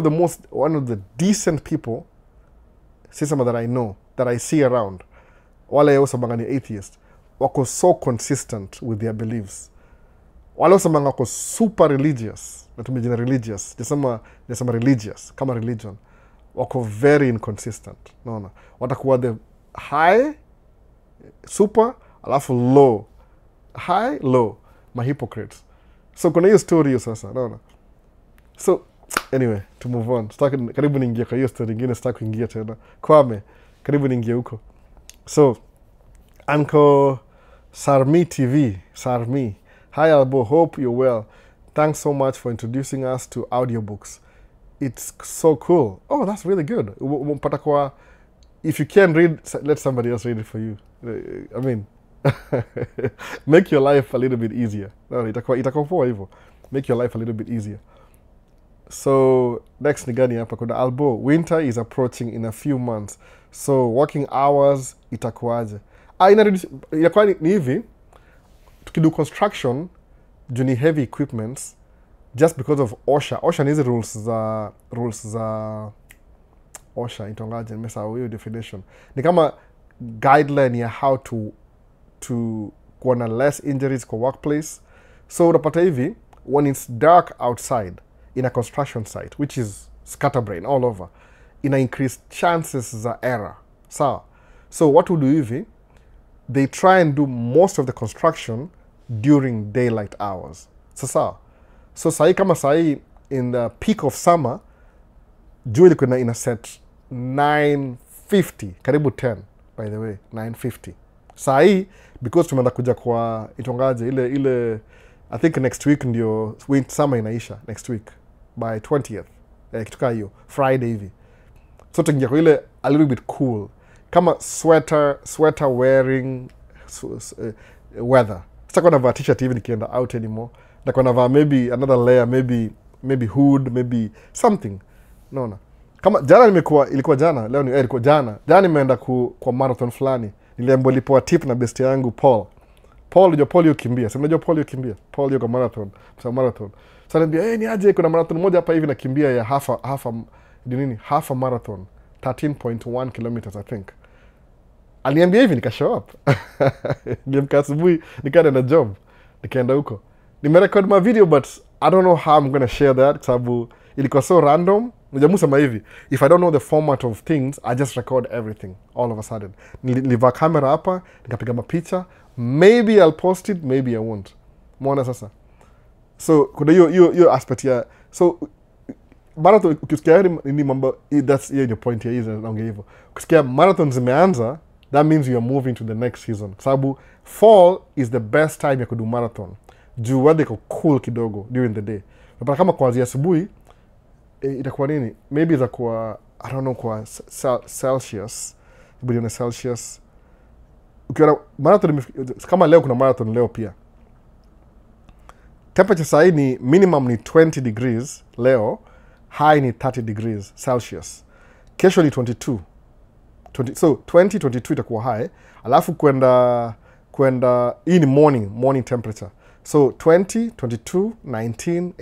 of the decent people, sisema that I know, that I see around, wale yao sabanga ni atheist, wako so consistent with their beliefs. Wale sabanga wako super religious, na tumejina religious, jasema religious, kama religion, wako very inconsistent. Naona, watakuwa the high, super, alafu low. High, low. My hypocrites. So kuna hiyo story hiyo sasa, naona. So anyway, to move on. Karibu niingie kwa hiyo story nyingine, sitaki kuingia tena. Kwame, karibu niingie huko. So Uncle Sarmi TV, Sarmi. Hi Albo, hope you're well. Thanks so much for introducing us to audiobooks. It's so cool. Oh, that's really good. If you can read, let somebody else read it for you. I mean, make your life a little bit easier. No, itakuwa poa hivyo. Make your life a little bit easier. So, next ni gani hapa? Kuna Albo, winter is approaching in a few months. So, working hours itakuwaje? Inakuwa ni hivi, tukidu construction, juu ni heavy equipments, just because of OSHA. OSHA ni hizi rules za OSHA, itongaje, nimesahau hiyo definition. Ni kama guideline ya how to kuwa na less injuries kwa workplace, So unapata hivi, when it's dark outside in a construction site, which is scatterbrain all over, ina increase chances za error. Sawa? So what we do hivi, they try and do most of the construction during daylight hours. Sawa? So sahi kama sahi in the peak of summer, jua ilikuwa ina set 9:50, karibu 10 by the way, 9:50. Sahi because tumeenda kuja kwa itongaje ile I think next week ndio summer inaisha, next week by 20th. Kituka hiyo Friday hivi. So tuingia kwa ile a little bit cool. Kama sweater wearing weather. Sitakuwa navaa t-shirt hivi nikienda out anymore. Nitakuwa navaa maybe another layer, maybe hood, maybe something. Naona. Kama jana ilikuwa jana, leo ilikuwa jana. Jana nimeenda kwa marathon fulani. Niliambiwa lipoa tip na best yangu Paul. Paul yukimbia. Sema unajua Paul yukimbia. Paul yuko marathon. So marathon. So ananiambia, ni aje kuna marathon moja hapa hivi nakimbia ya half a marathon. 13.1 kilometers I think. Aliniambia hivi nikashow up. Nilimka asubuhi nikaenda na job. Nikaenda huko. Nimerecord my video but I don't know how I'm going to share that sababu ilikuwa so random. Nijamu sema hivi, if I don't know the format of things, I just record everything all of a sudden. Nilivaa kamera hapa, nikapiga mapicha. Maybe I'll post it, maybe I won't. Mwona sasa. So kuna hiyo aspect ya so marathon ukisikia ni mambo that's your point here is naongea hivyo. Ukisikia marathon zimeanza, that means you are moving to the next season. Sababu fall is the best time ya kudu marathon. Juu weather iko cool kidogo during the day. Napata kama kuanzia asubuhi itakuwa nini? Maybe itakuwa I don't know kwa Celsius. Ibudi na Celsius. Ukiona marathon kama leo kuna marathon leo pia. Temperature sahi ni minimum ni 20 degrees leo, high ni 30 degrees Celsius. Kesho ni 22. So 22 itakuwa high, alafu kwenda hii ni morning temperature. So 20, 22, 19,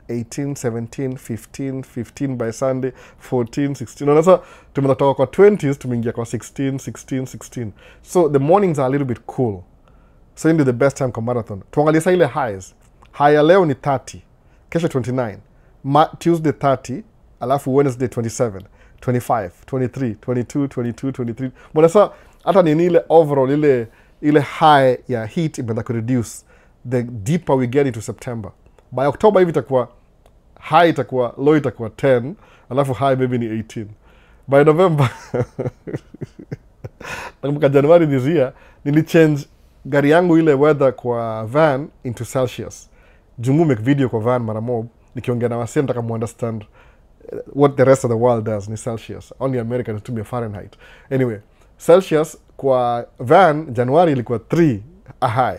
18, 17, 15 by Sunday, 14, 16. Unaweza tumetoka kwa 20s tumeingia kwa 16. So the mornings are a little bit cool. So into the best time kwa marathon. Tuangalie sasa ile highs. High ya leo ni 30, kesho 29, Tuesday 30, alafu Wednesday 27, 25, 23, 22. Mbona sasa hata ni ile overall ile high ya heat imeenda kureduce the deeper we get into September. By October hivi itakuwa high itakuwa low itakuwa 10, alafu high maybe ni 18. By November nakumbuka January this year nilichange gari yangu ile weather kwa van into Celsius. Jumu make video kwa van mara mob nikiongea na wasee nataka mu understand what the rest of the world does ni Celsius. Only America inatumia Fahrenheit. Anyway, Celsius kwa van January ilikuwa 3 a high.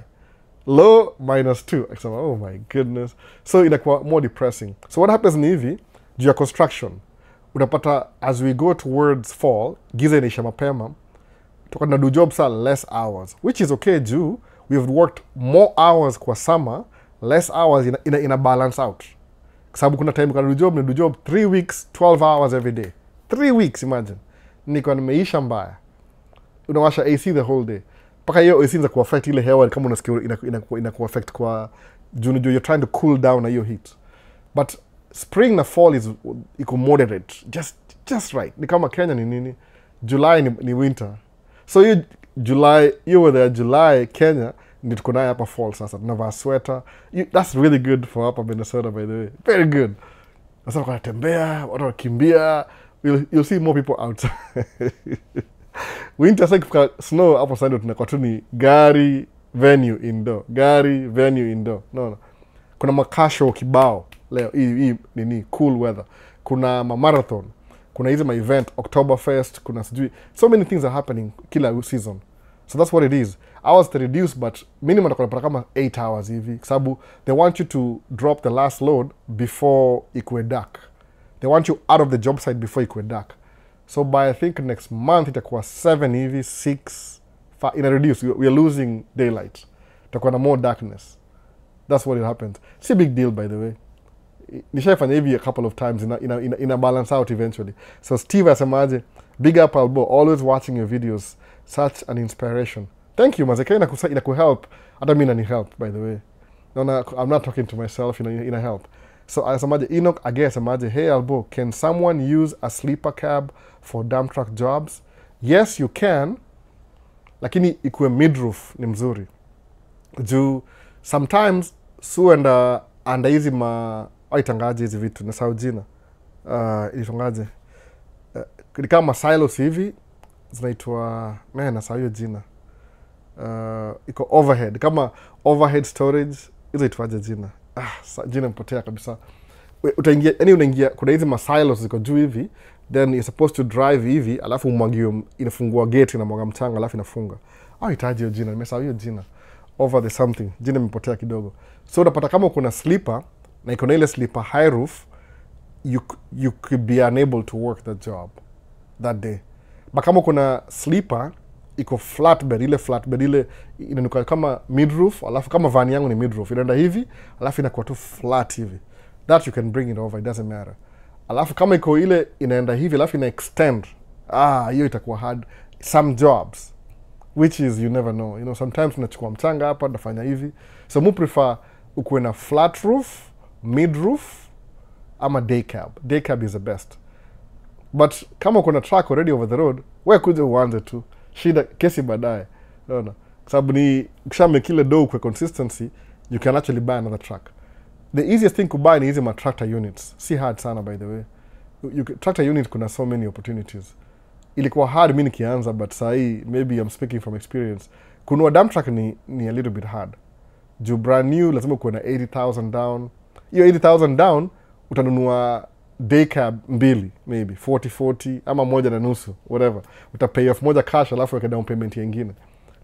Low -2. Akasema, oh my goodness. So inakuwa more depressing. So what happens ni hivi, juu ya construction, unapata as we go towards fall, giza inaisha mapema, tuko na do jobs are less hours, which is okay juu we've worked more hours kwa summer, less hours ina balance out. Kwa sababu kuna time kana do job 3 weeks, 12 hours every day. 3 weeks imagine. Niko nimeisha mbaya. Unawasha AC the whole day. Paka hiyo AC inaweza kuaffect ile hewa kama unasikia inaku affect kwa juu you're trying to cool down na hiyo heat. But spring na fall is iko moderate, just right. Ni kama Kenya ni nini? July ni winter. So hiyo weather ya July Kenya ndio tuko nayo hapa fall sasa. Tunavaa sweater. That's really good for hapa Minnesota by the way. Very good. Sasa tunatembea, watu wakimbia, you'll see more people out. Winter sasa kufika snow hapo sasa tunakuwa tu ni gari venue indoor. No. Kuna makasho kibao leo hii nini cool weather. Kuna marathon, kuna hizo event Oktoberfest, kuna sijui so many things are happening kila season. So that's what it is. Hours to reduce but minimum itakuwa kama 8 hours hivi kwa sababu they want you to drop the last load before ikuwe dark. They want you out of the job site before ikuwe dark. So by I think next month itakuwa 7 hivi, 6, 5, ina reduce. We are losing daylight. Itakuwa na more darkness. That's what it happens. It's a big deal by the way. Nishaifanya hivi a couple of times ina balance out eventually. So Steve asemaje, big up Albo, always watching your videos. Such an inspiration. Thank you, mazeka inaku help. Hata mimi ni help by the way. No, I'm not talking to myself in a help. So asemaje Enoch again asemaje, hey Albo, can someone use a sleeper cab for dump truck jobs? Yes you can, lakini ikuwe midroof ni mzuri. Juu sometimes anda hizi aitangaje hizi vitu na saujina. Ilitangaje. Ni kama silos hivi zinaitwa nasahau hiyo jina. Iko overhead kama overhead storage hizo itwaje jina. Jina mpotea kabisa. Unaingia kuna hizi silos ziko juu hivi, then you're supposed to drive hivi alafu umwagio inafungua gate na mwaga mchanga alafu inafunga. Itaje hiyo jina, nimesahau hiyo jina. Over the something, jina mpotea kidogo. So unapata kama kuna sleeper na iko na ile sleeper high roof, you could be unable to work that job that day. But kama kuna sleeper iko flatbed ile inanuka kama midroof, alafu kama van yangu ni midroof inaenda hivi alafu inakuwa tu flat hivi, that you can bring it over, it doesn't matter. Alafu kama iko ile inaenda hivi alafu ina extend, hiyo itakuwa hard some jobs, which is you never know, sometimes unachukua mchanga hapa nafanya hivi. So mu prefer ukuwe na flat roof, midroof ama day cab is the best. But kama uko na truck already over the road, wewe kuja uanze tu, shida kesi baadaye, unaona. Kwa sababu ni kisha kile dough kwa consistency, you can actually buy another truck. The easiest thing to buy ni hizi tractor units. Si hard sana by the way. Tractor unit kuna so many opportunities. Ilikuwa hard mimi nikianza, but sahi maybe I'm speaking from experience. Kununua dump truck ni a little bit hard. Juu brand new lazima kuwe na 80,000 down. Hiyo 80,000 down utanunua day cab mbili, maybe 40 ama moja na nusu, whatever. Utapay off moja cash alafu weka down payment nyingine.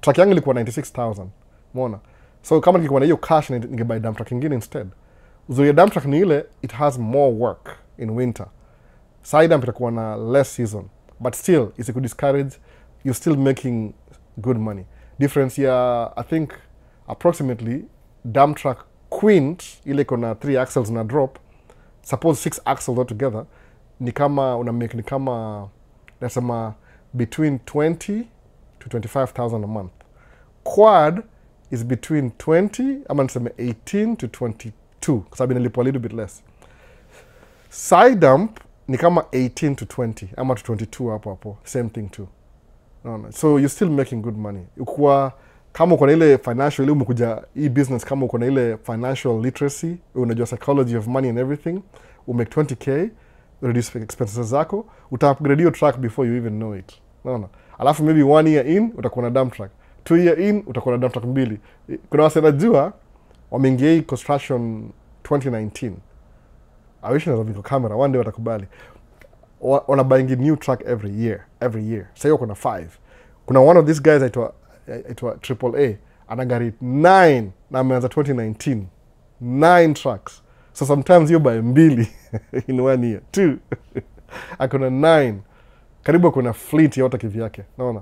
Truck yangu ilikuwa 96,000. Umeona? So kama ningekuwa na hiyo cash ningebuy dump truck nyingine instead. Uzuri ya dump truck ni ile it has more work in winter. Side dump itakuwa na less season, but still it's a good discourage, you're still making good money. Difference ya I think approximately dump truck quint ile iko na 3 axles na drop, suppose 6 axles altogether, ni kama nasema between 20 to 25,000 a month. Quad is between 20 ama niseme 18 to 22 kwa sababu inalipwa a little bit less. Side dump ni kama 18 to 20 ama to 22 hapo same thing too. No. So you're still making good money. Ukua kama uko na ile financial, ile umekuja hii business, kama uko na ile financial literacy, unajua psychology of money and everything, umake 20k, reduce expenses zako, uta-upgrade your truck before you even know it. No. Alafu maybe 1 year in utakuwa na dump truck, 2 year in utakuwa na dump truck mbili. Kuna wase najua wameingia hii construction 2019. I wish naweza viko camera, one day watakubali. Wanabayingi new truck every year. Sasa kuna 5. Kuna one of these guys aitwa AAA, ana gari 9 na ameanza 2019. 9 trucks. So sometimes you buy mbili in 1 year. 2. Akona 9. Karibu kuna fleet yote kivyake. Naona.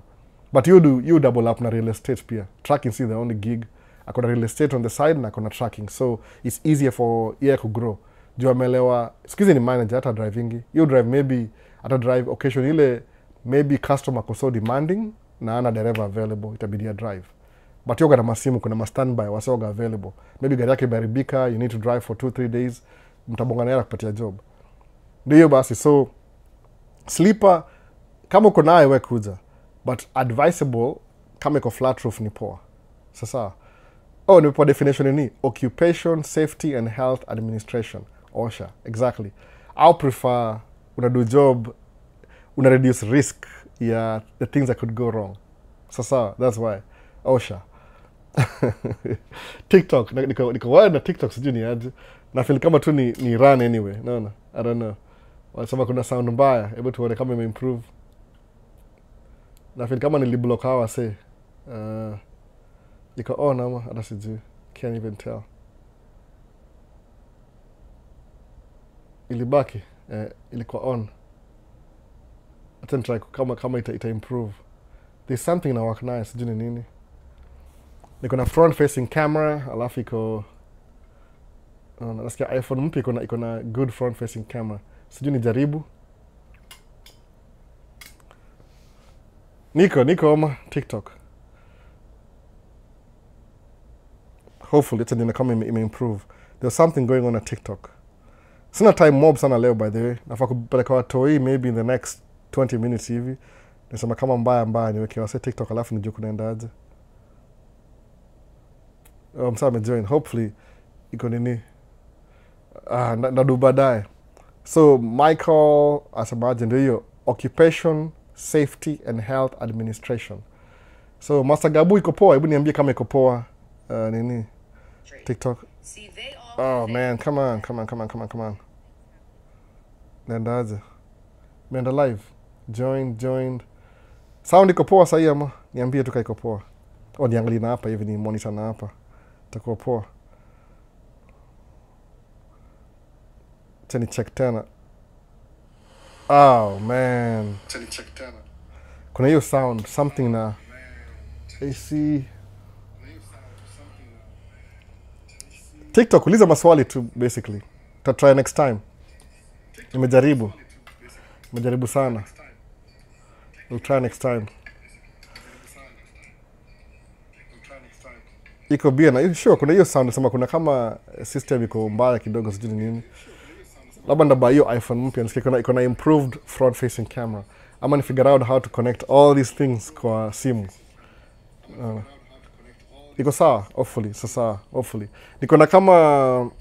But you double up na real estate pia. Trucking is the only gig. Akona real estate on the side na akona trucking. So it's easier for yeye to grow. Juu amelewa, sikizi ni manager hata drivingi. You drive maybe hata drive occasion ile maybe customer so demanding na ana dereva available, itabidi ya drive. But yoga na masimu kuna standby wasoga available. Maybe gari yake imeharibika, you need to drive for 2-3 days, mtabonga na yeye kupatia job. Ndio basi. So sleeper kama uko naye wewe kuja, but advisable kama iko flat roof ni poa. Sasa ni poa. Definition ni occupation safety and health administration, OSHA. Exactly. I prefer una do job, una reduce risk ya the things that could go wrong. Sasa that's why OSHA. TikTok niko wild na TikTok, sijui ni aje. Na feel kama tu ni run anyway. No, I don't know. Wanasema kuna sound mbaya, hebu tuone kama imeimprove. Na feel kama niliblock hawa say. Iko on ama hata sijui. Can't even tell. Ilibaki ilikuwa on. Acha try kama ita improve. There's something na work nice, sijui ni nini. Niko na front facing camera, alafu iko nasikia iPhone mpya iko na good front facing camera. Sijui ni jaribu. Niko ama TikTok. hopefully it's in the coming improve. There's something going on at TikTok. Sina time mob sana leo by the way. Nafaa kupeleka watoi maybe in the next 20 minutes hivi. Nasema kama mbaya niweke wase TikTok alafu nijue kunaendaje. Msa amejoin. Hopefully iko nini. Nadu baadaye. So Michael asemaje ndio hiyo Occupation Safety and Health Administration. So Master Gabu iko poa, hebu niambie kama iko poa nini TikTok. Oh man, come on. Nendaje. Menda live. Joined. Sound iko poa sahi ama? Niambie tu iko poa. Niangalie na hapa hivi ni monitor na hapa. Itakuwa poa. Tani check tena. Oh man. Tani check tena. Kuna hiyo sound something na AC. TikTok uliza maswali tu basically. Try next time. Nimejaribu sana. We'll try next time. Iko bia na sure kuna hiyo sound sema kuna kama system iko mbaya kidogo sijui nini. Labda ndaba hiyo iPhone mpya nisikie kuna improved front facing camera. Ama ni figure out how to connect all these things kwa simu. Iko sawa hopefully sasa hopefully. Niko na kama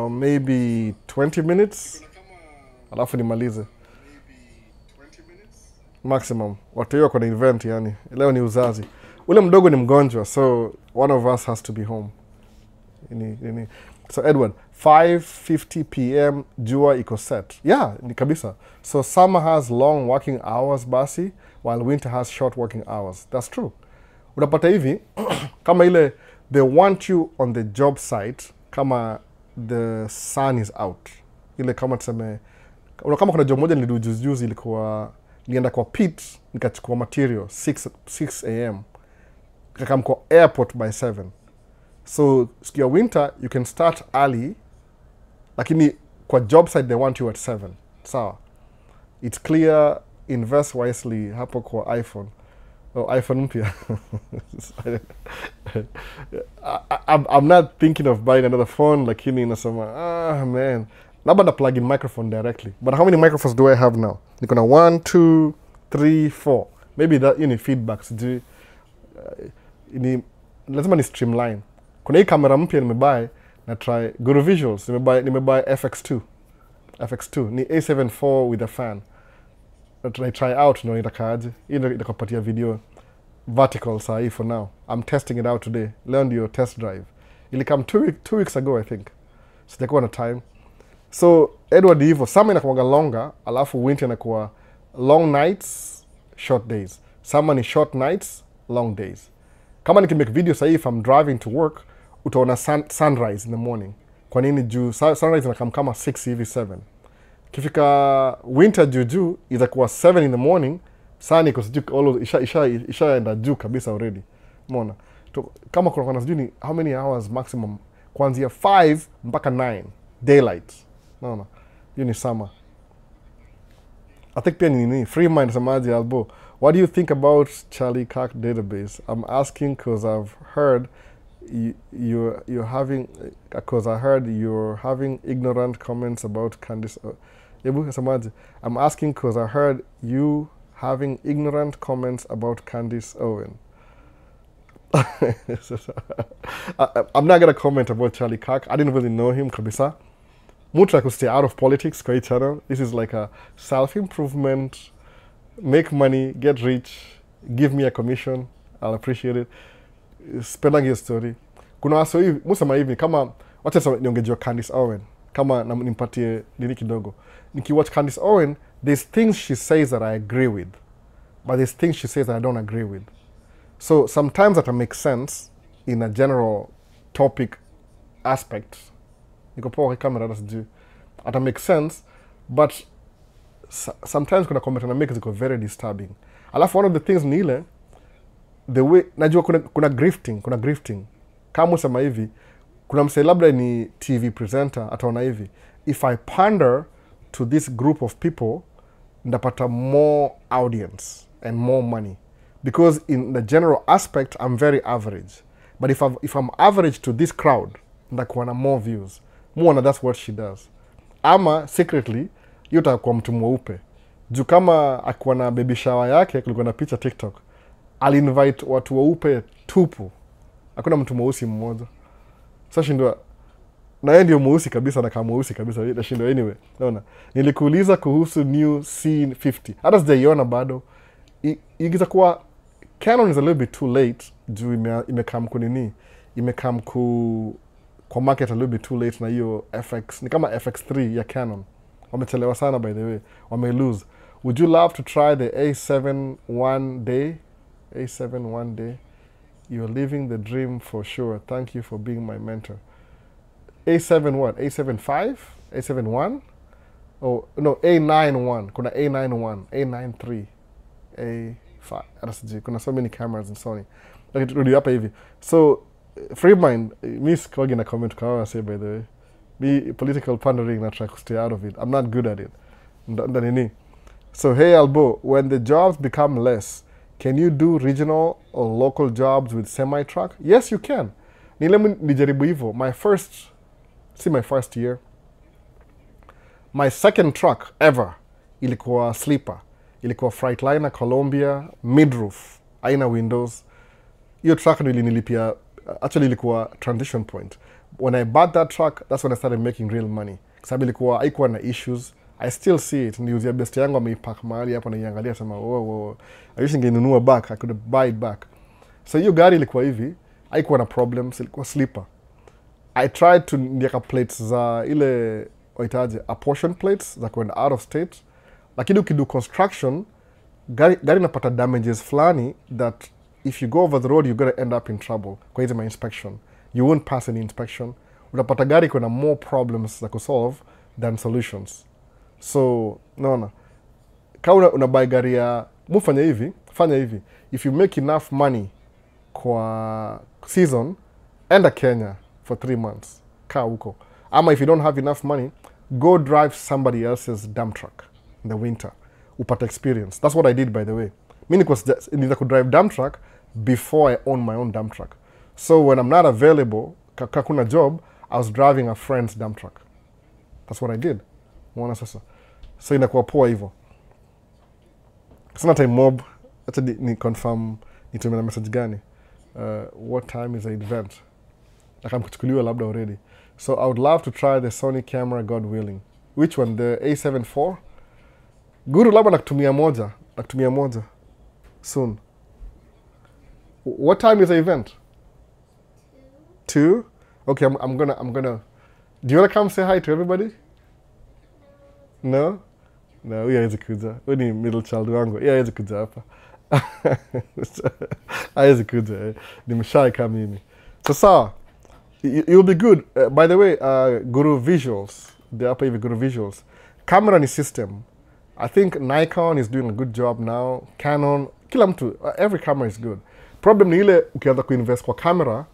maybe 20 minutes. Alafu nimalize. Maximum. Watu hiyo kwa event yani. Leo ni uzazi. Ule mdogo ni mgonjwa so one of us has to be home. So Edward, 5:50 p.m. jua iko set. Yeah, ni kabisa. So summer has long working hours basi while winter has short working hours. That's true. Unapata hivi kama ile they want you on the job site kama the sun is out. Ile kama tuseme kama kuna job moja nilidu juzi ilikuwa nienda kwa pit nikachukua material 6 am. Kakam kwa airport by 7. So sikia winter you can start early lakini kwa job site they want you at 7. Sawa. It's clear, invest wisely hapo kwa iPhone. iPhone mpya. I'm not thinking of buying another phone lakini nasema man. Labda na plug in microphone directly. But how many microphones do I have now? Niko na 1, 2, 3, 4. Maybe that any feedback sijui lazima ni streamline. Kuna hii kamera mpya nimebuy na try good visuals. Nimebuy FX2 ni A74 with a fan. Na try out no itakaaje. Hii ndio itakupatia video vertical saa hii for now. I'm testing it out today. Leo ndio test drive. Ili come 2 weeks ago I think. Sijakuwa na time. So Edward hivyo summer inakuwa longer alafu winter inakuwa long nights short days. Summer ni short nights long days. Kama nikimake video sasa if I'm driving to work utaona sunrise in the morning. Kwa nini juu sunrise inakam kama 6 hivi 7. Kifika winter juu itakuwa 7 in the morning, sun iko sijui ishaenda juu kabisa already. Umeona? Kama kuna sijui ni how many hours maximum kuanzia 5 mpaka 9 daylight. Unaona? Hiyo ni summer. I think pia ni free mind samaji albo. What do you think about Charlie Kirk database? I'm asking because I've heard you're having ignorant comments about Candice. I'm asking because I heard you having ignorant comments about Candice Owen. I'm not gonna comment about Charlie Kirk. I didn't really know him kabisa. Mutra could stay out of politics kwa hii channel. This is like a self-improvement, make money, get rich, give me a commission, I'll appreciate it. Spending your story. Kuna waso hivi, musema hivi, kama, wacha niongejua Candice Owen, kama nimpatie nini kidogo. Nikiwatch Candice Owen, there's things she says that I agree with, but there's things she says that I don't agree with. So sometimes that makes sense in a general topic aspect. Niko poa camera that's due. That makes sense, but sometimes kuna comment na make ziko very disturbing. Alafu one of the things ni ile the way najua kuna grifting. Kama usema hivi, kuna msee labda ni TV presenter ataona hivi, if I pander to this group of people ndapata more audience and more money because in the general aspect I'm very average. but if I'm average to this crowd, ndakuwa na more views. Muona that's what she does. Ama secretly hiyo utakuwa mtu mweupe. Juu kama akuwa na baby shower yake kulikuwa na picha TikTok, alinvite watu weupe tupu. Hakuna mtu mweusi mmoja. Sasa shindwa, na yeye ndio mweusi kabisa na kama mweusi kabisa nashindwa. Anyway, naona nilikuuliza kuhusu new scene 50. Hata sijaiona bado. Ikiza kuwa Canon is a little bit too late juu imekam kunini, imekam kwa market a little bit too late na hiyo FX, ni kama FX3 ya Canon. Wamechelewa sana by the way, wame lose. Would you love to try the A7 one day? A7 one day? You're living the dream for sure. Thank you for being my mentor. A7 what? A75? A71? Oh, no, A91. Kuna A91, A93, A5. RSG. Kuna so many cameras in Sony. Like, rudi hapa hivi. So, free mind, mi sikogi na comment kwa say by the way. Me, political pandering, na try to stay out of it. I'm not good at it. Ndanini. So, hey Albo, when the jobs become less, can you do regional or local jobs with semi-truck? Yes, you can. Nijaribu hivyo. My first year. My second truck ever ilikuwa sleeper. Ilikuwa Freightliner Columbia mid-roof. Haina windows. Hiyo truck nilipia, actually ilikuwa transition point. When I bought that truck, that's when I started making real money. Sababu ilikuwa haikuwa na issues. I still see it. Niuzia best yangu ameipark mahali hapo na iangalia sema whoa. I wish ningenunua back. I could buy it back. So hiyo gari ilikuwa hivi, haikuwa na problems, ilikuwa sleeper. I tried to nieka plates za ile waitaje apportion plates za kwenda out of state. Lakini ukidu construction, gari napata damages flani that if you go over the road you're going to end up in trouble kwa hizi inspection. You won't pass any inspection. Utapata gari kuna more problems za kusolve than solutions. So, naona. Kama unabuy gari ya, fanya hivi. If you make enough money kwa season, enda Kenya for 3 months. Kaa huko. Ama if you don't have enough money, go drive somebody else's dump truck in the winter. Upata experience. That's what I did, by the way. Mimi nilianza ku drive dump truck before I own my own dump truck. So when I'm not available, kakuna job, I was driving a friend's dump truck. That's what I did. Mwana sasa. So inakuwa poa hivyo. Sina time mob. Acha ni confirm nitumie na message gani. What time is the event? Kuchukuliwa labda already. So I would love to try the Sony camera, God willing. Which one? The A7 IV? Guru labda nakutumia moja. Soon. What time is the event? 2? Okay, I'm gonna. Do you wanna come say hi to everybody? No? No, huyu hawezi kuja. Huyu ni middle child wangu. Yeye hawezi kuja hapa. Hawezi kuja. Nimeshai kama mimi. So sawa. You'll be good. By the way, Guru Visuals. They're hapa hivi Guru Visuals. Camera ni system. I think Nikon is doing a good job now. Canon, kila mtu, every camera is good. Problem ni ile ukianza kuinvest kwa camera,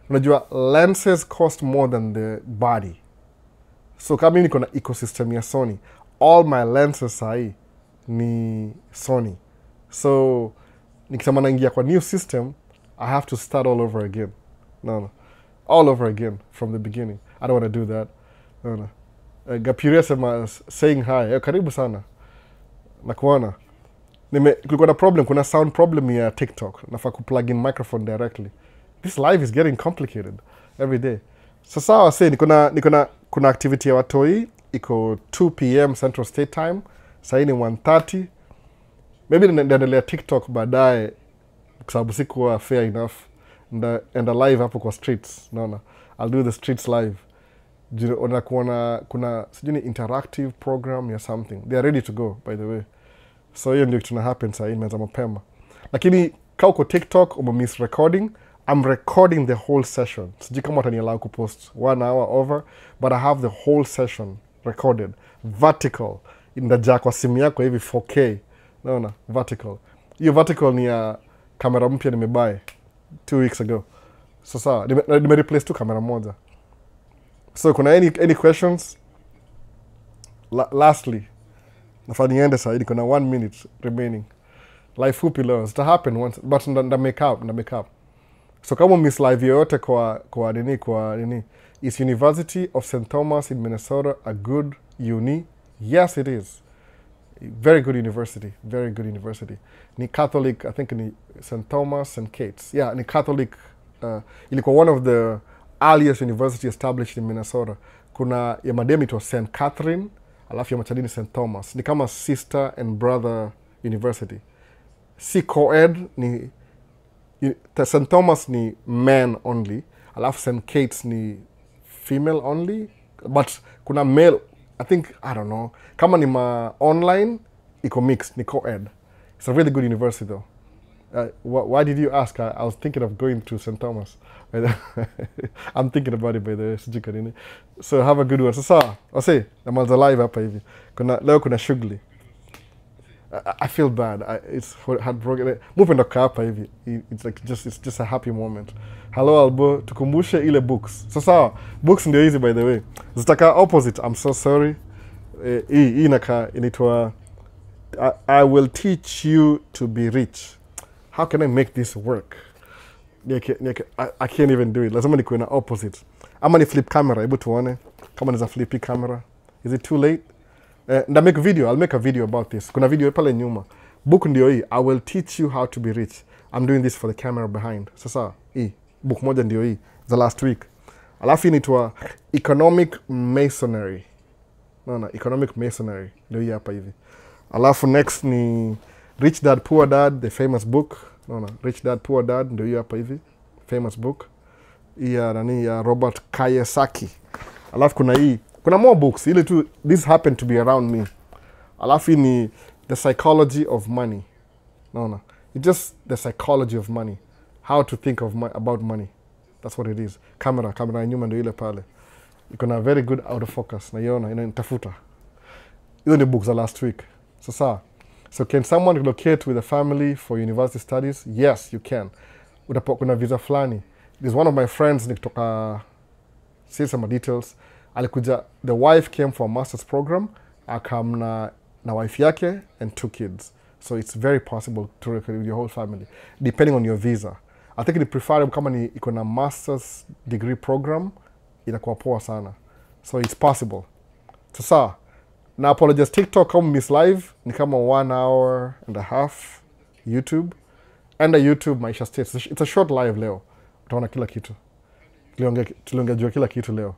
unajua lenses cost more than the body. So kama mimi niko na ecosystem ya Sony, all my lenses sahi ni Sony. So nikisema naingia kwa new system, I have to start all over again. No. All over again from the beginning. I don't want to do that. No. Gapiria sema saying hi. Karibu sana. Nakuona. Kulikuwa na problem, kuna sound problem ya TikTok. Nafaa plug in microphone directly. This live is getting complicated every day. Sasa I say kuna activity ya watoi iko 2 p.m. Central State Time. Sasa ni 1:30. Maybe ndaendelea TikTok baadaye kwa sababu sikuwa fair enough. Enda live hapo kwa streets. Naona. I'll do the streets live. Kuna sijui ni interactive program ya something. They are ready to go, by the way. So hiyo ndio kitu na happen saa hii imeanza mapema. Lakini kama uko TikTok miss recording, I'm recording the whole session. Sijui kama wataniallow kupost 1 hour over, but I have the whole session recorded. Vertical. Inajaa kwa simu yako hivi 4K. Naona, vertical. Hiyo vertical ni ya kamera mpya nimebuy 2 weeks ago. So sawa, nime-replace tu kamera moja. So kuna any questions? Lastly, nafaa niende saa hii, kuna 1 minute remaining. Life fupi leo, it happen once, but nda make up. So kama miss live yoyote kwa nini is University of St. Thomas in Minnesota a good uni? Yes, it is. Very good university. Very good university. Ni Catholic, I think ni St. Thomas, St. Kate's. Yeah, ni Catholic. Ilikuwa one of the earliest university established in Minnesota. Kuna ya madem it was St. Catherine, alafu ya machadini St. Thomas. Ni kama sister and brother university. Si co-ed ni St. Thomas ni men only, alafu St. Kate's ni female only, but kuna male, I think, I don't know, kama ni ma online, iko mixed, ni co-ed. It's a really good university though. Why did you ask? I was thinking of going to St. Thomas. I'm thinking about it by the way. So have a good one. Sasa, wase, namalza live hapa hivi. Leo kuna shughuli. I feel bad. It's heartbroken. Mupenda hapa hivi. It's like it's just a happy moment. Hello Albo, tukumbushe ile books. Sasa, books ndio hizi by the way. Zitaka opposite. I'm so sorry. Hii inaitwa I will teach you to be rich. How can I make this work? I can't even do it. Lazima nikuwe na opposite. Ama ni flip camera, hebu tuone. Kama niza flippy camera. Is it too late? Nda make video. I'll make a video about this. Kuna video pale nyuma. Book ndio hii. I will teach you how to be rich. I'm doing this for the camera behind. Sasa, hii. Book moja ndio hii. The last week. Alafu inaitwa Economic Masonry. No, Economic Masonry. Ndio hii hapa hivi. Alafu next ni Rich Dad Poor Dad, the famous book. No, Rich Dad Poor Dad, ndio hiyo hapa hivi. Famous book. Hii ya Robert Kiyosaki. Alafu kuna hii. Kuna more books. Ile tu, this happened to be around me. Alafu ni The Psychology of Money. No. It's just the psychology of money. How to think about money. That's what it is. Camera ya nyuma ndio ile pale. Iko na very good autofocus. Naiona, inanitafuta. Hizo ni books za last week. So can someone relocate with a family for university studies? Yes, you can. Kuna visa fulani. There's one of my friends nikitoka say some details. Alikuja, the wife came for a master's program. Akam na wife yake and 2 kids. So it's very possible to relocate with your whole family, depending on your visa. I think it's preferable kama ni iko na master's degree program, inakuwa poa sana. So it's possible. Sasa, na apologize TikTok kama miss live ni kama 1 hour and a half YouTube. And YouTube Maisha States. It's a short live leo. Utaona kila kitu. Tuliongea kila kitu leo.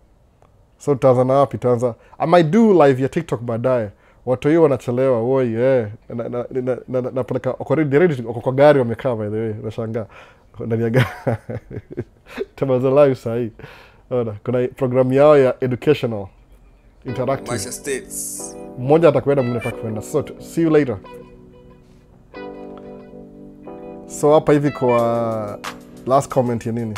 So tutaanza wapi? I might do live ya TikTok baadaye. Watu hiyo wanachelewa. Woi, napeleka uko kwa gari wamekaa by the way. Nashangaa. Ndani ya gari. Tutaanza live saa hii. Kuna program yao ya educational interactive. Maisha States. Mmoja atakwenda, mwingine atakwenda. So see you later. So hapa hivi kwa last comment ya nini.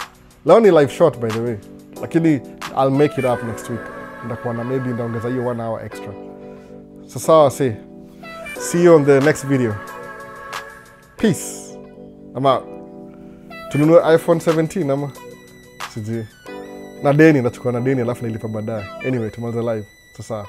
Leo ni live short by the way. Lakini I'll make it up next week. Ndakuwa na maybe ndaongeza hiyo 1 hour extra. So sawa, see you on the next video. Peace. I'm out. Tununue iPhone 17 ama sijui. Na deni nachukua na deni alafu nilipa baadaye. Anyway, tumaliza live. So sawa.